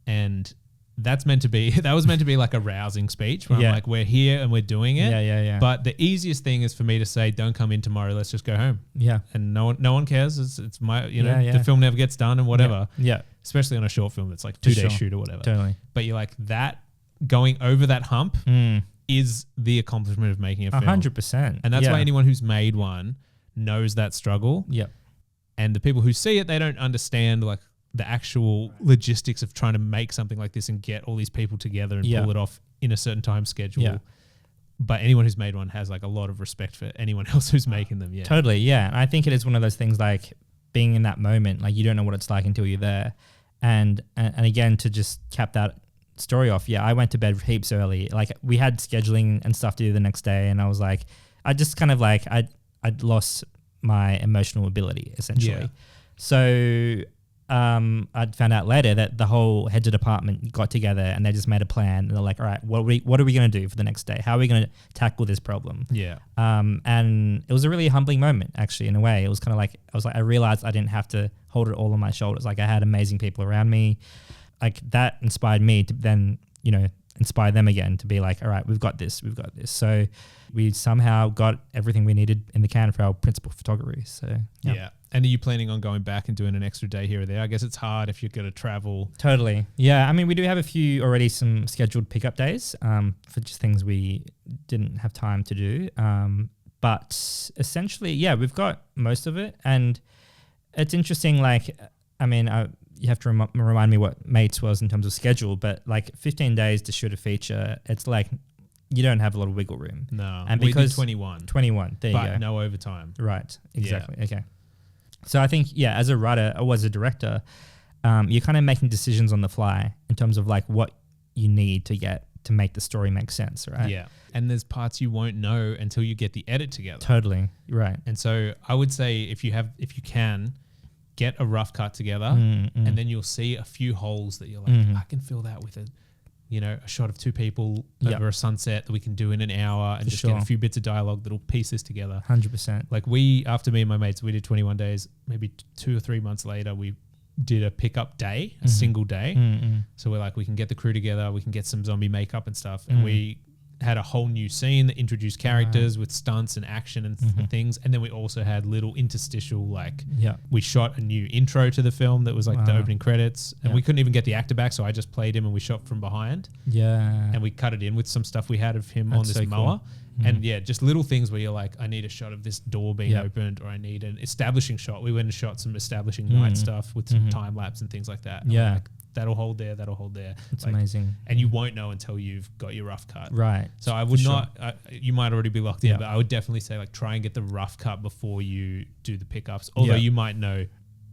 Speaker 1: And that was meant to be like a rousing speech where I'm like, we're here and we're doing it.
Speaker 2: Yeah.
Speaker 1: But the easiest thing is for me to say, don't come in tomorrow. Let's just go home.
Speaker 2: Yeah.
Speaker 1: And no one cares. It's my, the film never gets done and whatever.
Speaker 2: Yeah.
Speaker 1: Especially on a short film that's like 2-day shoot or whatever.
Speaker 2: Totally.
Speaker 1: But you're like, that going over that hump is the accomplishment of making a film.
Speaker 2: 100%.
Speaker 1: And that's why anyone who's made one knows that struggle.
Speaker 2: Yep.
Speaker 1: And the people who see it, they don't understand like the actual logistics of trying to make something like this and get all these people together and pull it off in a certain time schedule. Yeah. But anyone who's made one has like a lot of respect for anyone else who's making them. Yeah.
Speaker 2: Totally. Yeah. And I think it is one of those things like being in that moment, like you don't know what it's like until you're there. And again, to just cap that story off. Yeah. I went to bed heaps early. Like we had scheduling and stuff to do the next day. And I was like, I just kind of like, I'd lost my emotional ability essentially. Yeah. So I'd found out later that the whole heads of department got together and they just made a plan. And they're like, all right, what are we going to do for the next day? How are we going to tackle this problem?
Speaker 1: Yeah.
Speaker 2: And it was a really humbling moment, actually, in a way. It was kind of like, I realized I didn't have to hold it all on my shoulders. Like I had amazing people around me. Like that inspired me to then, inspire them again to be like, all right, we've got this. So we somehow got everything we needed in the can for our principal photography. So
Speaker 1: yeah. And are you planning on going back and doing an extra day here or there? I guess it's hard if you're going to travel.
Speaker 2: Totally. Yeah. I mean, we do have a few already, some scheduled pickup days for just things we didn't have time to do. But essentially, yeah, we've got most of it. And it's interesting, like, I mean, you have to remind me what Mates was in terms of schedule, but like 15 days to shoot a feature, it's like you don't have a lot of wiggle room.
Speaker 1: No.
Speaker 2: And because
Speaker 1: 21.
Speaker 2: There you go.
Speaker 1: But no overtime.
Speaker 2: Right. Exactly. Yeah. Okay. So I think, as a writer or as a director, you're kind of making decisions on the fly in terms of like what you need to get to make the story make sense, right?
Speaker 1: Yeah. And there's parts you won't know until you get the edit together.
Speaker 2: Totally. Right.
Speaker 1: And so I would say if you can, get a rough cut together and then you'll see a few holes that you're like, I can fill that with a shot of two people over a sunset that we can do in an hour and just get a few bits of dialogue that'll piece this together.
Speaker 2: 100%.
Speaker 1: Like after me and my mates, we did 21 days, maybe 2 or 3 months later, we did a pickup day, a single day. So we're like, we can get the crew together, we can get some zombie makeup and stuff. And we had a whole new scene that introduced characters with stunts and action and things. And then we also had little interstitial, like we shot a new intro to the film that was like the opening credits, and we couldn't even get the actor back, so I just played him and we shot from behind. And we cut it in with some stuff we had of him on this mower. Cool. And just little things where you're like, I need a shot of this door being opened, or I need an establishing shot. We went and shot some establishing night stuff with some time lapse and things like that. And like, that'll hold there. It's like, amazing. And you won't know until you've got your rough cut. Right. So I would not, you might already be locked in, but I would definitely say like try and get the rough cut before you do the pickups. Although you might know,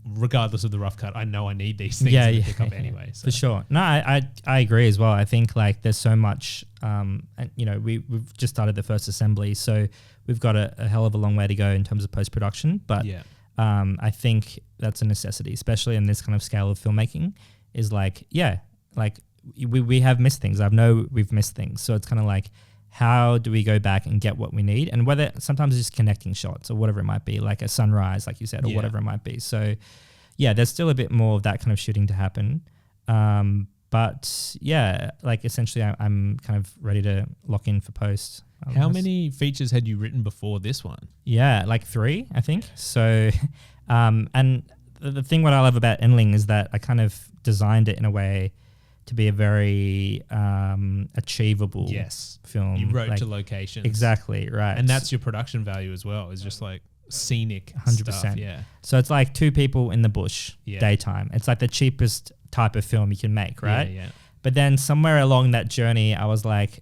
Speaker 1: regardless of the rough cut, I know I need these things in the pickup anyway. So.
Speaker 2: For sure. No, I agree as well. I think like there's so much, and you know, we've just started the first assembly, so we've got a hell of a long way to go in terms of post-production. But I think that's a necessity, especially in this kind of scale of filmmaking. Is like, we have missed things. I know we've missed things. So it's kind of like, how do we go back and get what we need? And whether sometimes it's just connecting shots or whatever it might be, like a sunrise, like you said, or whatever it might be. So there's still a bit more of that kind of shooting to happen. But like essentially I'm kind of ready to lock in for post.
Speaker 1: How many features had you written before this one?
Speaker 2: Yeah, like 3, I think. So, and the thing what I love about Endling is that I kind of designed it in a way to be a very achievable film.
Speaker 1: You wrote to locations.
Speaker 2: Exactly, right.
Speaker 1: And that's your production value as well, is just like scenic 100%. Stuff. Yeah.
Speaker 2: So it's like 2 people in the bush, daytime. It's like the cheapest type of film you can make, right?
Speaker 1: Yeah.
Speaker 2: But then somewhere along that journey, I was like,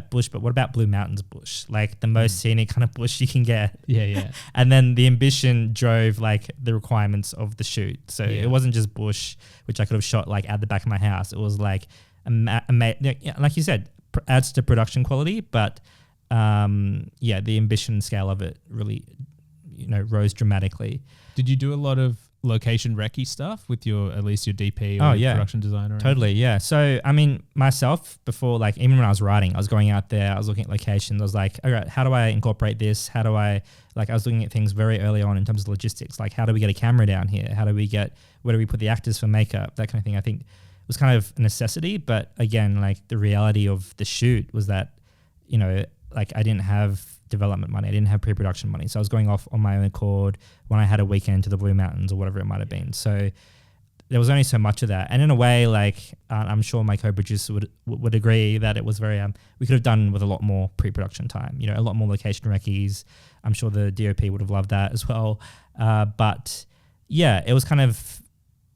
Speaker 2: bush, but what about Blue Mountains bush? Like the most scenic kind of bush you can get.
Speaker 1: Yeah.
Speaker 2: And then the ambition drove like the requirements of the shoot. So it wasn't just bush, which I could have shot like at the back of my house. It was like, like you said, adds to production quality, but the ambition scale of it really, rose dramatically.
Speaker 1: Did you do a lot of location recce stuff with at least your DP or production designer?
Speaker 2: Totally, yeah. So, I mean, myself before, like even when I was writing, I was going out there, I was looking at locations, I was like, all right, how do I incorporate this? How do I, I was looking at things very early on in terms of logistics, like how do we get a camera down here? Where do we put the actors for makeup? That kind of thing. I think it was kind of a necessity, but again, like the reality of the shoot was that, I didn't have development money. I didn't have pre-production money. So I was going off on my own accord when I had a weekend to the Blue Mountains or whatever it might have been. So there was only so much of that. And in a way, I'm sure my co-producer would agree that it was very, we could have done with a lot more pre-production time, a lot more location recce's. I'm sure the DOP would have loved that as well. But it was kind of,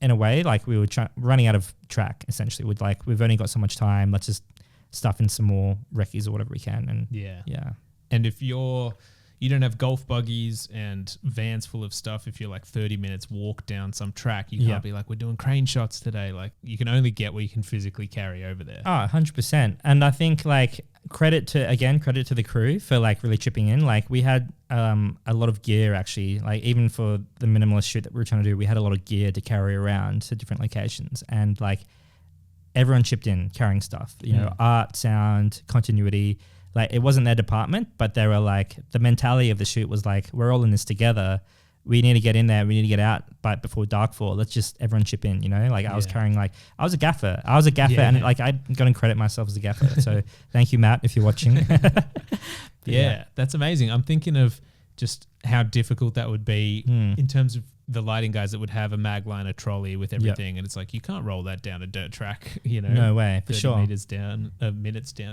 Speaker 2: in a way, like we were running out of track, essentially. We've only got so much time. Let's just stuff in some more recce's or whatever we can. And yeah.
Speaker 1: And if you don't have golf buggies and vans full of stuff, if you're like 30 minutes walk down some track, you can't be like, we're doing crane shots today. Like you can only get what you can physically carry over there.
Speaker 2: Oh, 100%. And I think credit to the crew for really chipping in. Like we had a lot of gear actually, like even for the minimalist shoot that we were trying to do, we had a lot of gear to carry around to different locations. And everyone chipped in carrying stuff, art, sound, continuity. It wasn't their department, but they were the mentality of the shoot was we're all in this together. We need to get in there. We need to get out before darkfall. Let's just everyone chip in, I was carrying I was a gaffer. And I'm going to credit myself as a gaffer. So thank you, Matt, if you're watching.
Speaker 1: That's amazing. I'm thinking of just how difficult that would be in terms of the lighting guys that would have a magliner trolley with everything. And it's you can't roll that down a dirt track,
Speaker 2: No way, for sure.
Speaker 1: Minutes down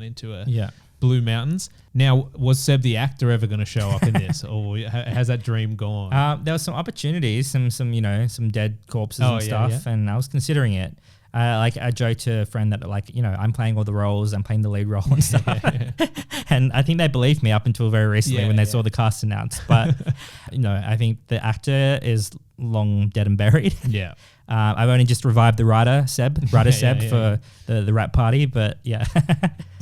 Speaker 1: into a Blue Mountains. Now, was Seb the actor ever going to show up in this, or has that dream gone?
Speaker 2: There were some opportunities, some dead corpses and stuff, and I was considering it. I joked to a friend that I'm playing all the roles, I'm playing the lead role and stuff. And I think they believed me up until very recently when they saw the cast announced. But, I think the actor is long dead and buried.
Speaker 1: Yeah.
Speaker 2: I've only just revived the writer Seb for the rap party, but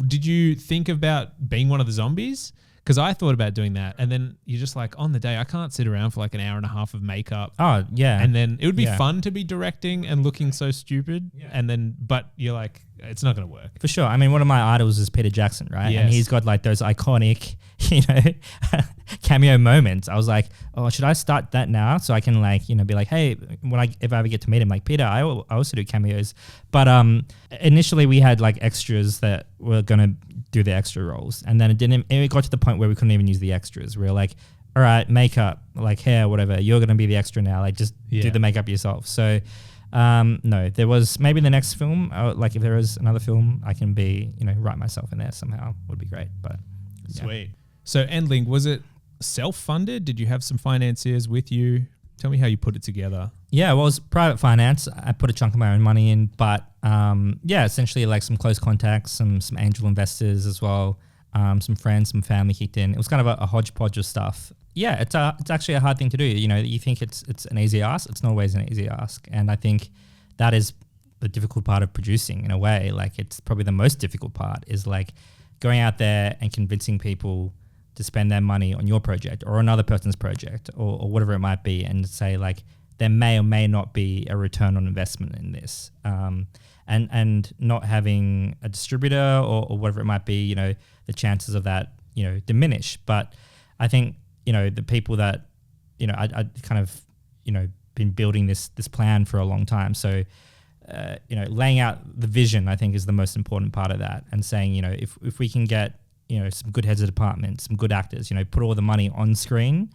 Speaker 1: Did you think about being one of the zombies? Because I thought about doing that, and then you're just on the day, I can't sit around for an hour and a half of makeup.
Speaker 2: Oh, yeah.
Speaker 1: And then it would be fun to be directing and looking so stupid. Yeah. And then, but you're it's not going to work.
Speaker 2: For sure. I mean, one of my idols is Peter Jackson, right?
Speaker 1: Yes.
Speaker 2: And he's got those iconic, cameo moments. I was should I start that now? So I can be hey, if I ever get to meet him, Peter, I also do cameos. But initially we had extras that were going to do the extra roles. And then it got to the point where we couldn't even use the extras. We were like, all right, makeup, like hair, whatever, you're going to be the extra now. Like just do the makeup yourself. So no, there was maybe the next film, like if there is another film, I can be, write myself in there somehow, would be great. But
Speaker 1: Sweet. So Endling, was it self-funded? Did you have some financiers with you? Tell me how you put it together.
Speaker 2: Yeah, well, it was private finance. I put a chunk of my own money in, but essentially like some close contacts, some angel investors as well, some friends, some family kicked in. It was kind of a hodgepodge of stuff. Yeah, it's actually a hard thing to do. You think it's an easy ask. It's not always an easy ask. And I think that is the difficult part of producing in a way. Like it's probably the most difficult part is like going out there and convincing people to spend their money on your project or another person's project or whatever it might be, and say like there may or may not be a return on investment in this. And not having a distributor or whatever it might be, the chances of that, diminish. But I think, the people that, I kind of, been building this plan for a long time. So, laying out the vision, I think is the most important part of that, and saying, if we can get, some good heads of department, some good actors, put all the money on screen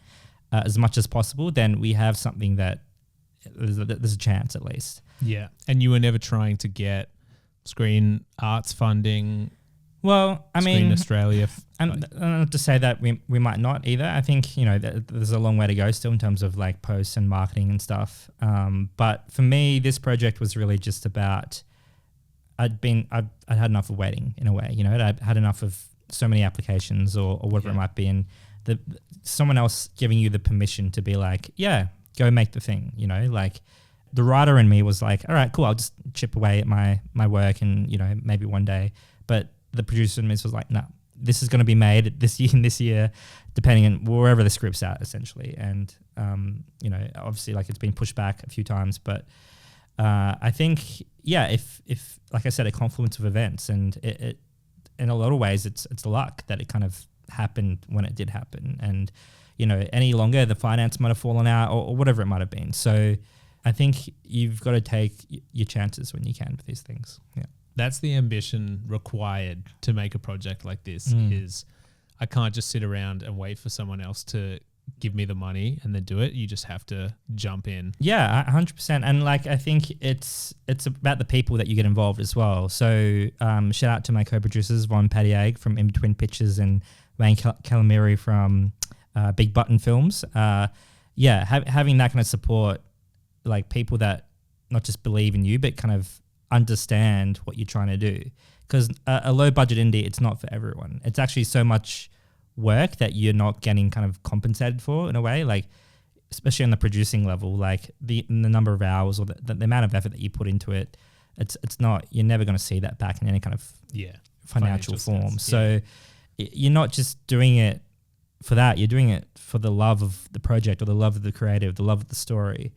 Speaker 2: as much as possible, then we have something that there's a chance at least.
Speaker 1: Yeah. And you were never trying to get Screen Arts funding?
Speaker 2: Well, I mean,
Speaker 1: Screen Australia.
Speaker 2: And not to say that we might not either. I think, there's a long way to go still in terms of like posts and marketing and stuff. But for me, this project was really just about, I'd had enough of waiting in a way, I'd had enough of so many applications or whatever it might be. And someone else giving you the permission to be like, yeah, go make the thing, like the writer in me was like, all right, cool. I'll just chip away at my work and, maybe one day. But the producer in me was like, no, this is going to be made this year, depending on wherever the script's at essentially. And, obviously like it's been pushed back a few times, but I think, if like I said, a confluence of events, and it in a lot of ways it's luck that it kind of happened when it did happen. And, any longer the finance might have fallen out or whatever it might have been. So I think you've got to take your chances when you can with these things. Yeah.
Speaker 1: That's the ambition required to make a project like this is I can't just sit around and wait for someone else to give me the money and then do it. You just have to jump in.
Speaker 2: Yeah, 100%. And like, I think it's about the people that you get involved as well. So shout out to my co-producers, Von Pattiag from In Between Pictures and Wayne Calamari from Big Button Films. Having that kind of support, like people that not just believe in you, but kind of understand what you're trying to do. Because a low budget indie, it's not for everyone. It's actually so much work that you're not getting kind of compensated for in a way, like especially on the producing level, like the number of hours or the amount of effort that you put into it, it's not, you're never going to see that back in any kind of financial form. Sense. So you're not just doing it for that, you're doing it for the love of the project or the love of the creative, the love of the story.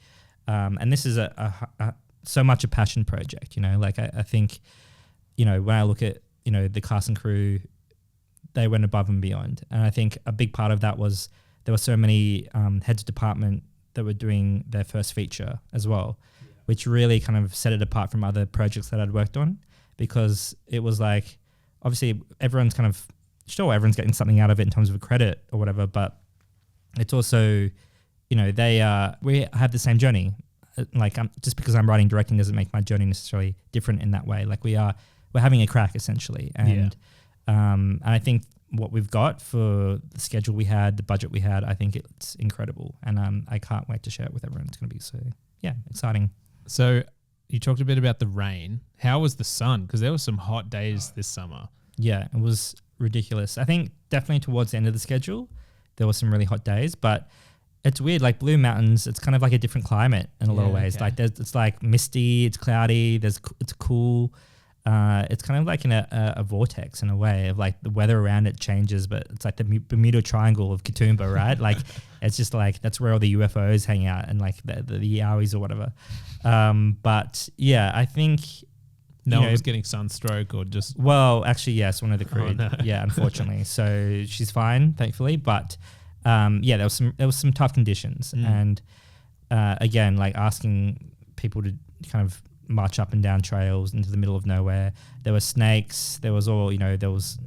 Speaker 2: And this is a so much a passion project, like I think, when I look at, the cast and crew, they went above and beyond. And I think a big part of that was there were so many heads of department that were doing their first feature as well, which really kind of set it apart from other projects that I'd worked on, because it was like, obviously everyone's getting something out of it in terms of a credit or whatever, but it's also, we have the same journey. Like just because I'm writing, directing doesn't make my journey necessarily different in that way. Like we're having a crack essentially. And I think what we've got for the schedule we had, the budget we had, I think it's incredible. And I can't wait to share it with everyone. It's going to be so, exciting.
Speaker 1: So you talked a bit about the rain. How was the sun? Because there were some hot days this summer.
Speaker 2: Yeah, it was ridiculous. I think definitely towards the end of the schedule, there were some really hot days, but it's weird. Like Blue Mountains, it's kind of like a different climate in a lot of ways. Okay. Like it's like misty, it's cloudy, it's cool. It's kind of like in a vortex in a way of like the weather around it changes, but it's like the Bermuda Triangle of Katoomba, right? Like it's just like that's where all the UFOs hang out and like the Yowies or whatever. But yeah, I think
Speaker 1: no one was getting sunstroke or just.
Speaker 2: Well, actually, yes, one of the crew. Oh, no. Yeah, unfortunately. So she's fine, thankfully. But there was some tough conditions, and again, like asking people to kind of march up and down trails into the middle of nowhere. There were snakes. There was there was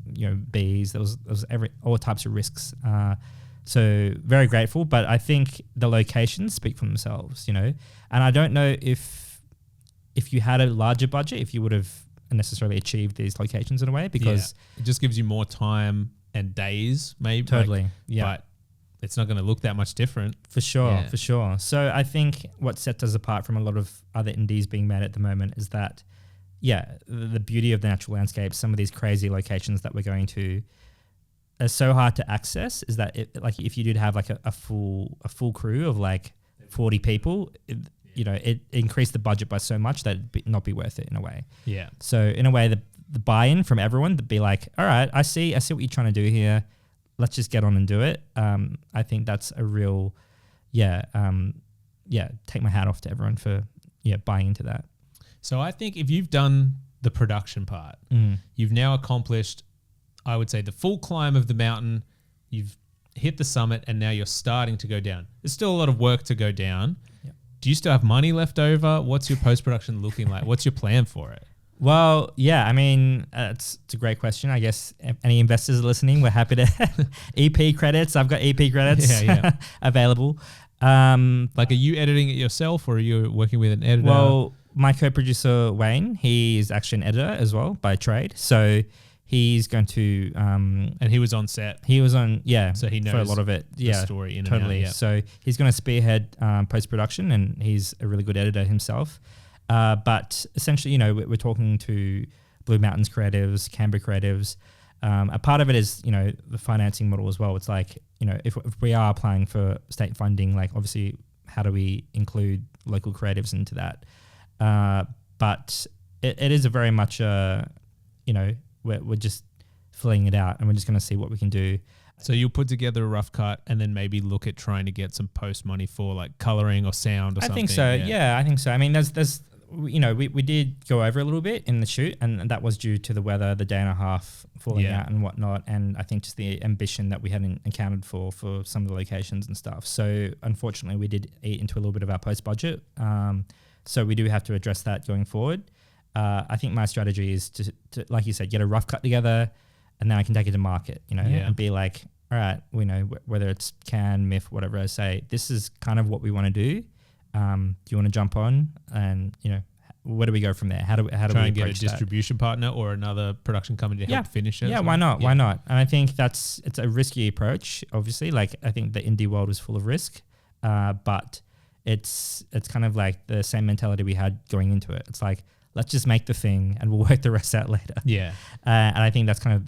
Speaker 2: bees. There was all types of risks. So very grateful, but I think the locations speak for themselves, and I don't know if you had a larger budget, if you would have necessarily achieved these locations in a way, because
Speaker 1: it just gives you more time and days, maybe.
Speaker 2: Totally,
Speaker 1: But it's not going to look that much different.
Speaker 2: For sure. So I think what sets us apart from a lot of other indies being made at the moment is that, the beauty of the natural landscape, some of these crazy locations that we're going to, are so hard to access, is that if you did have like a full crew of like 40 people, it increased the budget by so much that it'd not be worth it in a way. Yeah. So in a way, the buy-in from everyone would be like, all right, I see what you're trying to do here. Let's just get on and do it. I think that's a real, take my hat off to everyone for buying into that.
Speaker 1: So I think if you've done the production part, you've now accomplished, I would say, the full climb of the mountain. You've hit the summit and now you're starting to go down. There's still a lot of work to go down. Yep. Do you still have money left over? What's your post-production looking like? What's your plan for it?
Speaker 2: Well, I mean, it's a great question. I guess if any investors are listening, we're happy to EP credits. I've got EP credits available.
Speaker 1: Like, are you editing it yourself or are you working with an editor?
Speaker 2: Well, my co-producer, Wayne, he is actually an editor as well by trade. So he's going to...
Speaker 1: and he was on set.
Speaker 2: He was on,
Speaker 1: so he knows
Speaker 2: for a lot of it.
Speaker 1: The story in
Speaker 2: totally.
Speaker 1: and out.
Speaker 2: So he's going to spearhead post-production, and he's a really good editor himself. But essentially, we're talking to Blue Mountains creatives, Canberra creatives. A part of it is, the financing model as well. It's like, if we are applying for state funding, like obviously, how do we include local creatives into that? But it is a very much, we're just filling it out and we're just going to see what we can do.
Speaker 1: So you'll put together a rough cut and then maybe look at trying to get some post money for like coloring or sound or something.
Speaker 2: I think so. Yeah, I think so. I mean, there's we did go over a little bit in the shoot, and that was due to the weather, the day and a half falling out and whatnot, and I think just the ambition that we hadn't encountered for some of the locations and stuff. So unfortunately, we did eat into a little bit of our post budget. So we do have to address that going forward. I think my strategy is to, like you said, get a rough cut together, and then I can take it to market, and be like, all right, we know whether it's Can, MIF, whatever I say, this is kind of what we want to do. Do you want to jump on? And, where do we go from there? How do
Speaker 1: try
Speaker 2: we
Speaker 1: and get a distribution partner or another production company to help finish it?
Speaker 2: Yeah, why not? Why not? And I think it's a risky approach, obviously. Like, I think the indie world is full of risk, but it's kind of like the same mentality we had going into it. It's like, let's just make the thing and we'll work the rest out later. Yeah. And I think that's kind of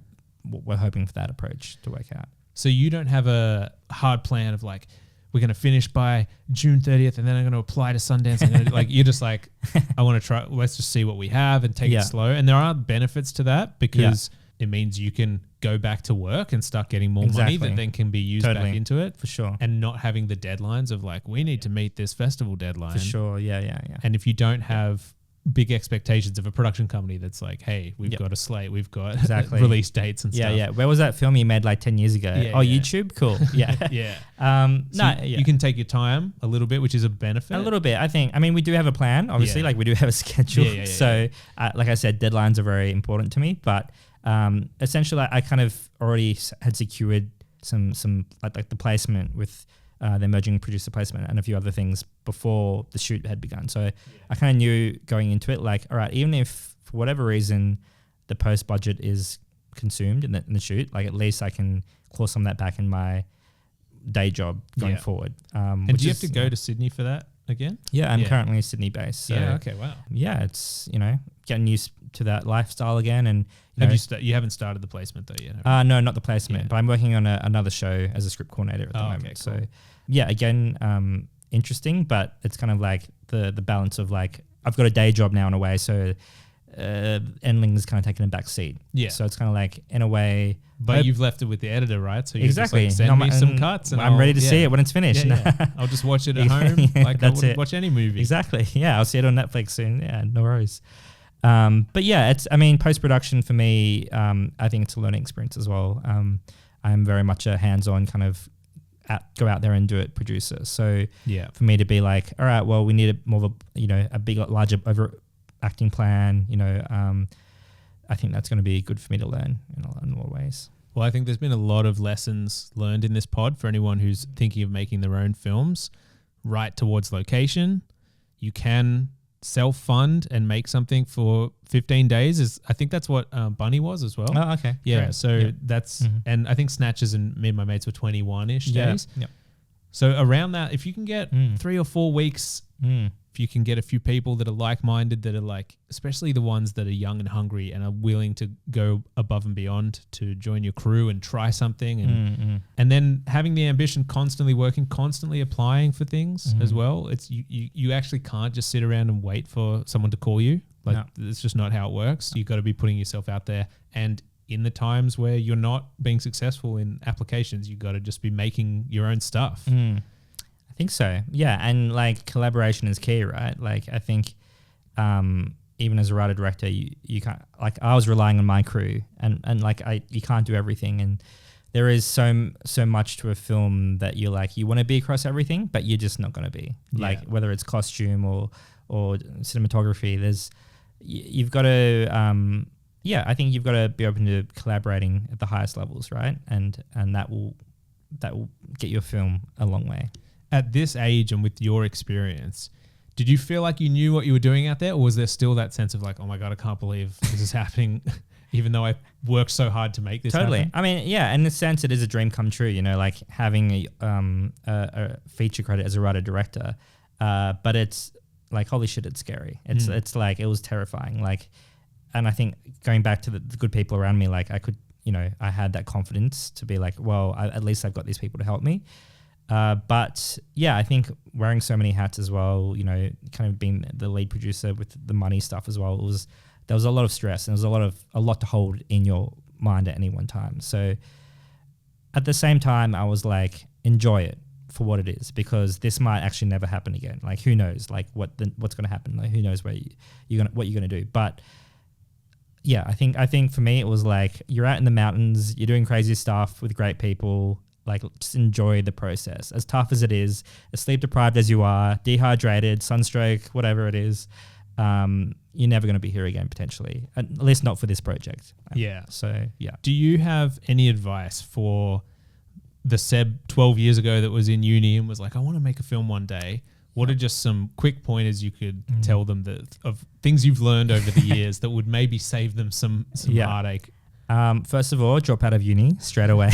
Speaker 2: what we're hoping for that approach to work out.
Speaker 1: So you don't have a hard plan of like, we're going to finish by June 30th and then I'm going to apply to Sundance. You're just like, I want to try, let's just see what we have and take it slow. And there are benefits to that because it means you can go back to work and start getting more money that then can be used back into it.
Speaker 2: For sure.
Speaker 1: And not having the deadlines of like, we need to meet this festival deadline.
Speaker 2: For sure. Yeah.
Speaker 1: And if you don't have big expectations of a production company that's like, hey, we've got a slate, we've got release dates and stuff.
Speaker 2: Yeah. Where was that film you made like 10 years ago? YouTube? Cool. Yeah.
Speaker 1: You can take your time a little bit, which is a benefit.
Speaker 2: A little bit, I think. I mean, we do have a plan, obviously. Like, we do have a schedule. So, like I said, deadlines are very important to me. But essentially, I kind of already had secured some like the placement with the emerging producer placement and a few other things before the shoot had begun. So I kind of knew going into it, like, all right, even if for whatever reason the post budget is consumed in the shoot, like at least I can claw some of that back in my day job going forward.
Speaker 1: And do you have to go to Sydney for that again?
Speaker 2: Yeah, I'm currently Sydney based. So
Speaker 1: okay, wow.
Speaker 2: Yeah, it's, getting used to that lifestyle again. And
Speaker 1: you haven't started the placement though yet?
Speaker 2: No, not the placement, but I'm working on another show as a script coordinator at the moment. Okay, cool. So yeah, again, interesting, but it's kind of like the balance of like, I've got a day job now in a way. So Endling is kind of taking a back seat. Yeah. So it's kind of like, in a way.
Speaker 1: But you've left it with the editor, right? So you
Speaker 2: exactly.
Speaker 1: Just like send me some cuts and
Speaker 2: I'm ready to see it when it's finished.
Speaker 1: Yeah. I'll just watch it at home like I would watch any movie.
Speaker 2: Exactly. Yeah, I'll see it on Netflix soon. Yeah, no worries. But yeah, post-production for me, I think it's a learning experience as well. I'm very much a hands-on kind of go out there and do it producer. So for me to be like, all right, well, we need a bigger, larger overacting plan, I think that's going to be good for me to learn in a lot of ways.
Speaker 1: Well, I think there's been a lot of lessons learned in this pod for anyone who's thinking of making their own films. Right towards location. You can self-fund and make something for 15 days. I think that's what Bunny was as well.
Speaker 2: Oh, okay.
Speaker 1: Yeah,
Speaker 2: Great.
Speaker 1: so that's, and I think Snatchers and me and my mates were 21-ish days.
Speaker 2: Yep.
Speaker 1: So around that, if you can get 3 or 4 weeks, if you can get a few people that are like-minded, that are like, especially the ones that are young and hungry and are willing to go above and beyond to join your crew and try something, and then having the ambition, constantly working, constantly applying for things as well. It's you actually can't just sit around and wait for someone to call you. Like it's just not how it works. You've got to be putting yourself out there, and in the times where you're not being successful in applications, you've got to just be making your own stuff.
Speaker 2: I think so. Yeah. And like collaboration is key, right? Like I think even as a writer director, you can't, like I was relying on my crew and like you can't do everything. And there is so much to a film that you're like, you want to be across everything, but you're just not going to be. Like whether it's costume or cinematography, you've got to, I think you've got to be open to collaborating at the highest levels, right? And that will get your film a long way.
Speaker 1: At this age and with your experience, did you feel like you knew what you were doing out there, or was there still that sense of like, oh my God, I can't believe this is happening, even though I worked so hard to make this happen?
Speaker 2: I mean, yeah, in a sense, it is a dream come true, like having a feature credit as a writer-director, but it's like, holy shit, it's scary. It's like, it was terrifying. Like, and I think going back to the good people around me, like I could, I had that confidence to be like, well, at least I've got these people to help me. But yeah, I think wearing so many hats as well, kind of being the lead producer with the money stuff as well, there was a lot of stress and there was a lot to hold in your mind at any one time. So at the same time, I was like, enjoy it for what it is, because this might actually never happen again. Like who knows, like what's going to happen? Like who knows what you're going to do? But yeah, I think for me, it was like, you're out in the mountains, you're doing crazy stuff with great people. Like, just enjoy the process. As tough as it is, as sleep deprived as you are, dehydrated, sunstroke, whatever it is, you're never going to be here again, potentially. At least not for this project.
Speaker 1: Yeah.
Speaker 2: So, yeah.
Speaker 1: Do you have any advice for the Seb 12 years ago that was in uni and was like, I want to make a film one day? What are just some quick pointers you could tell them of things you've learned over the years that would maybe save them some heartache?
Speaker 2: First of all, drop out of uni straight away.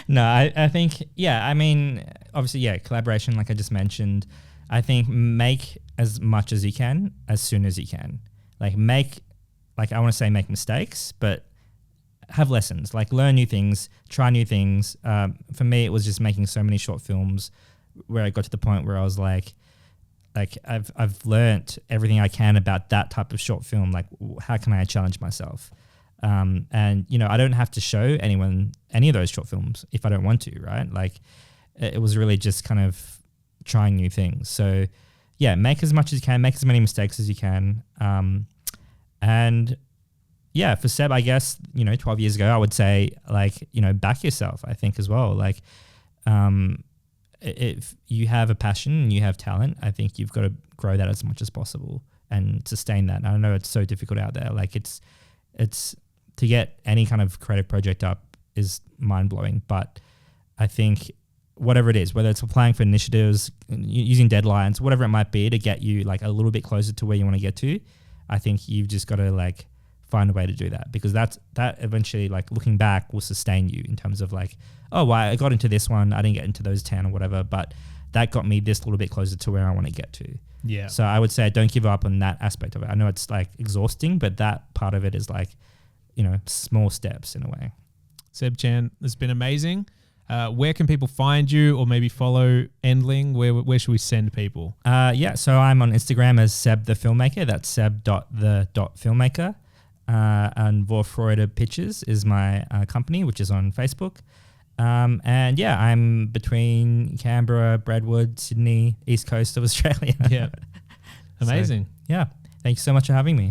Speaker 2: No, I think, I mean, obviously, collaboration, like I just mentioned. I think make as much as you can, as soon as you can. Like I want to say make mistakes, but have lessons, like learn new things, try new things. For me, it was just making so many short films where I got to the point where I was like I've learnt everything I can about that type of short film. Like, how can I challenge myself? And I don't have to show anyone any of those short films if I don't want to, right? Like, it was really just kind of trying new things. So make as much as you can, make as many mistakes as you can. And for Seb, I guess, 12 years ago, I would say, like, back yourself, I think, as well. Like, if you have a passion and you have talent, I think you've got to grow that as much as possible and sustain that. And I know it's so difficult out there. Like, it's to get any kind of creative project up is mind-blowing. But I think whatever it is, whether it's applying for initiatives, using deadlines, whatever it might be to get you like a little bit closer to where you want to get to, I think you've just got to like find a way to do that, because that eventually, like, looking back, will sustain you in terms of like, oh, well, I got into this one, I didn't get into those 10 or whatever, but that got me this little bit closer to where I want to get to.
Speaker 1: Yeah.
Speaker 2: So I would say don't give up on that aspect of it. I know it's like exhausting, but that part of it is like, small steps in a way.
Speaker 1: Seb Chan, it's been amazing. Where can people find you, or maybe follow Endling? Where should we send people?
Speaker 2: So I'm on Instagram as Seb the Filmmaker. That's seb.the.filmmaker. And Bunya Pictures is my company, which is on Facebook. I'm between Canberra, Braidwood, Sydney, East Coast of Australia.
Speaker 1: Yeah. Amazing.
Speaker 2: So, thank you so much for having me.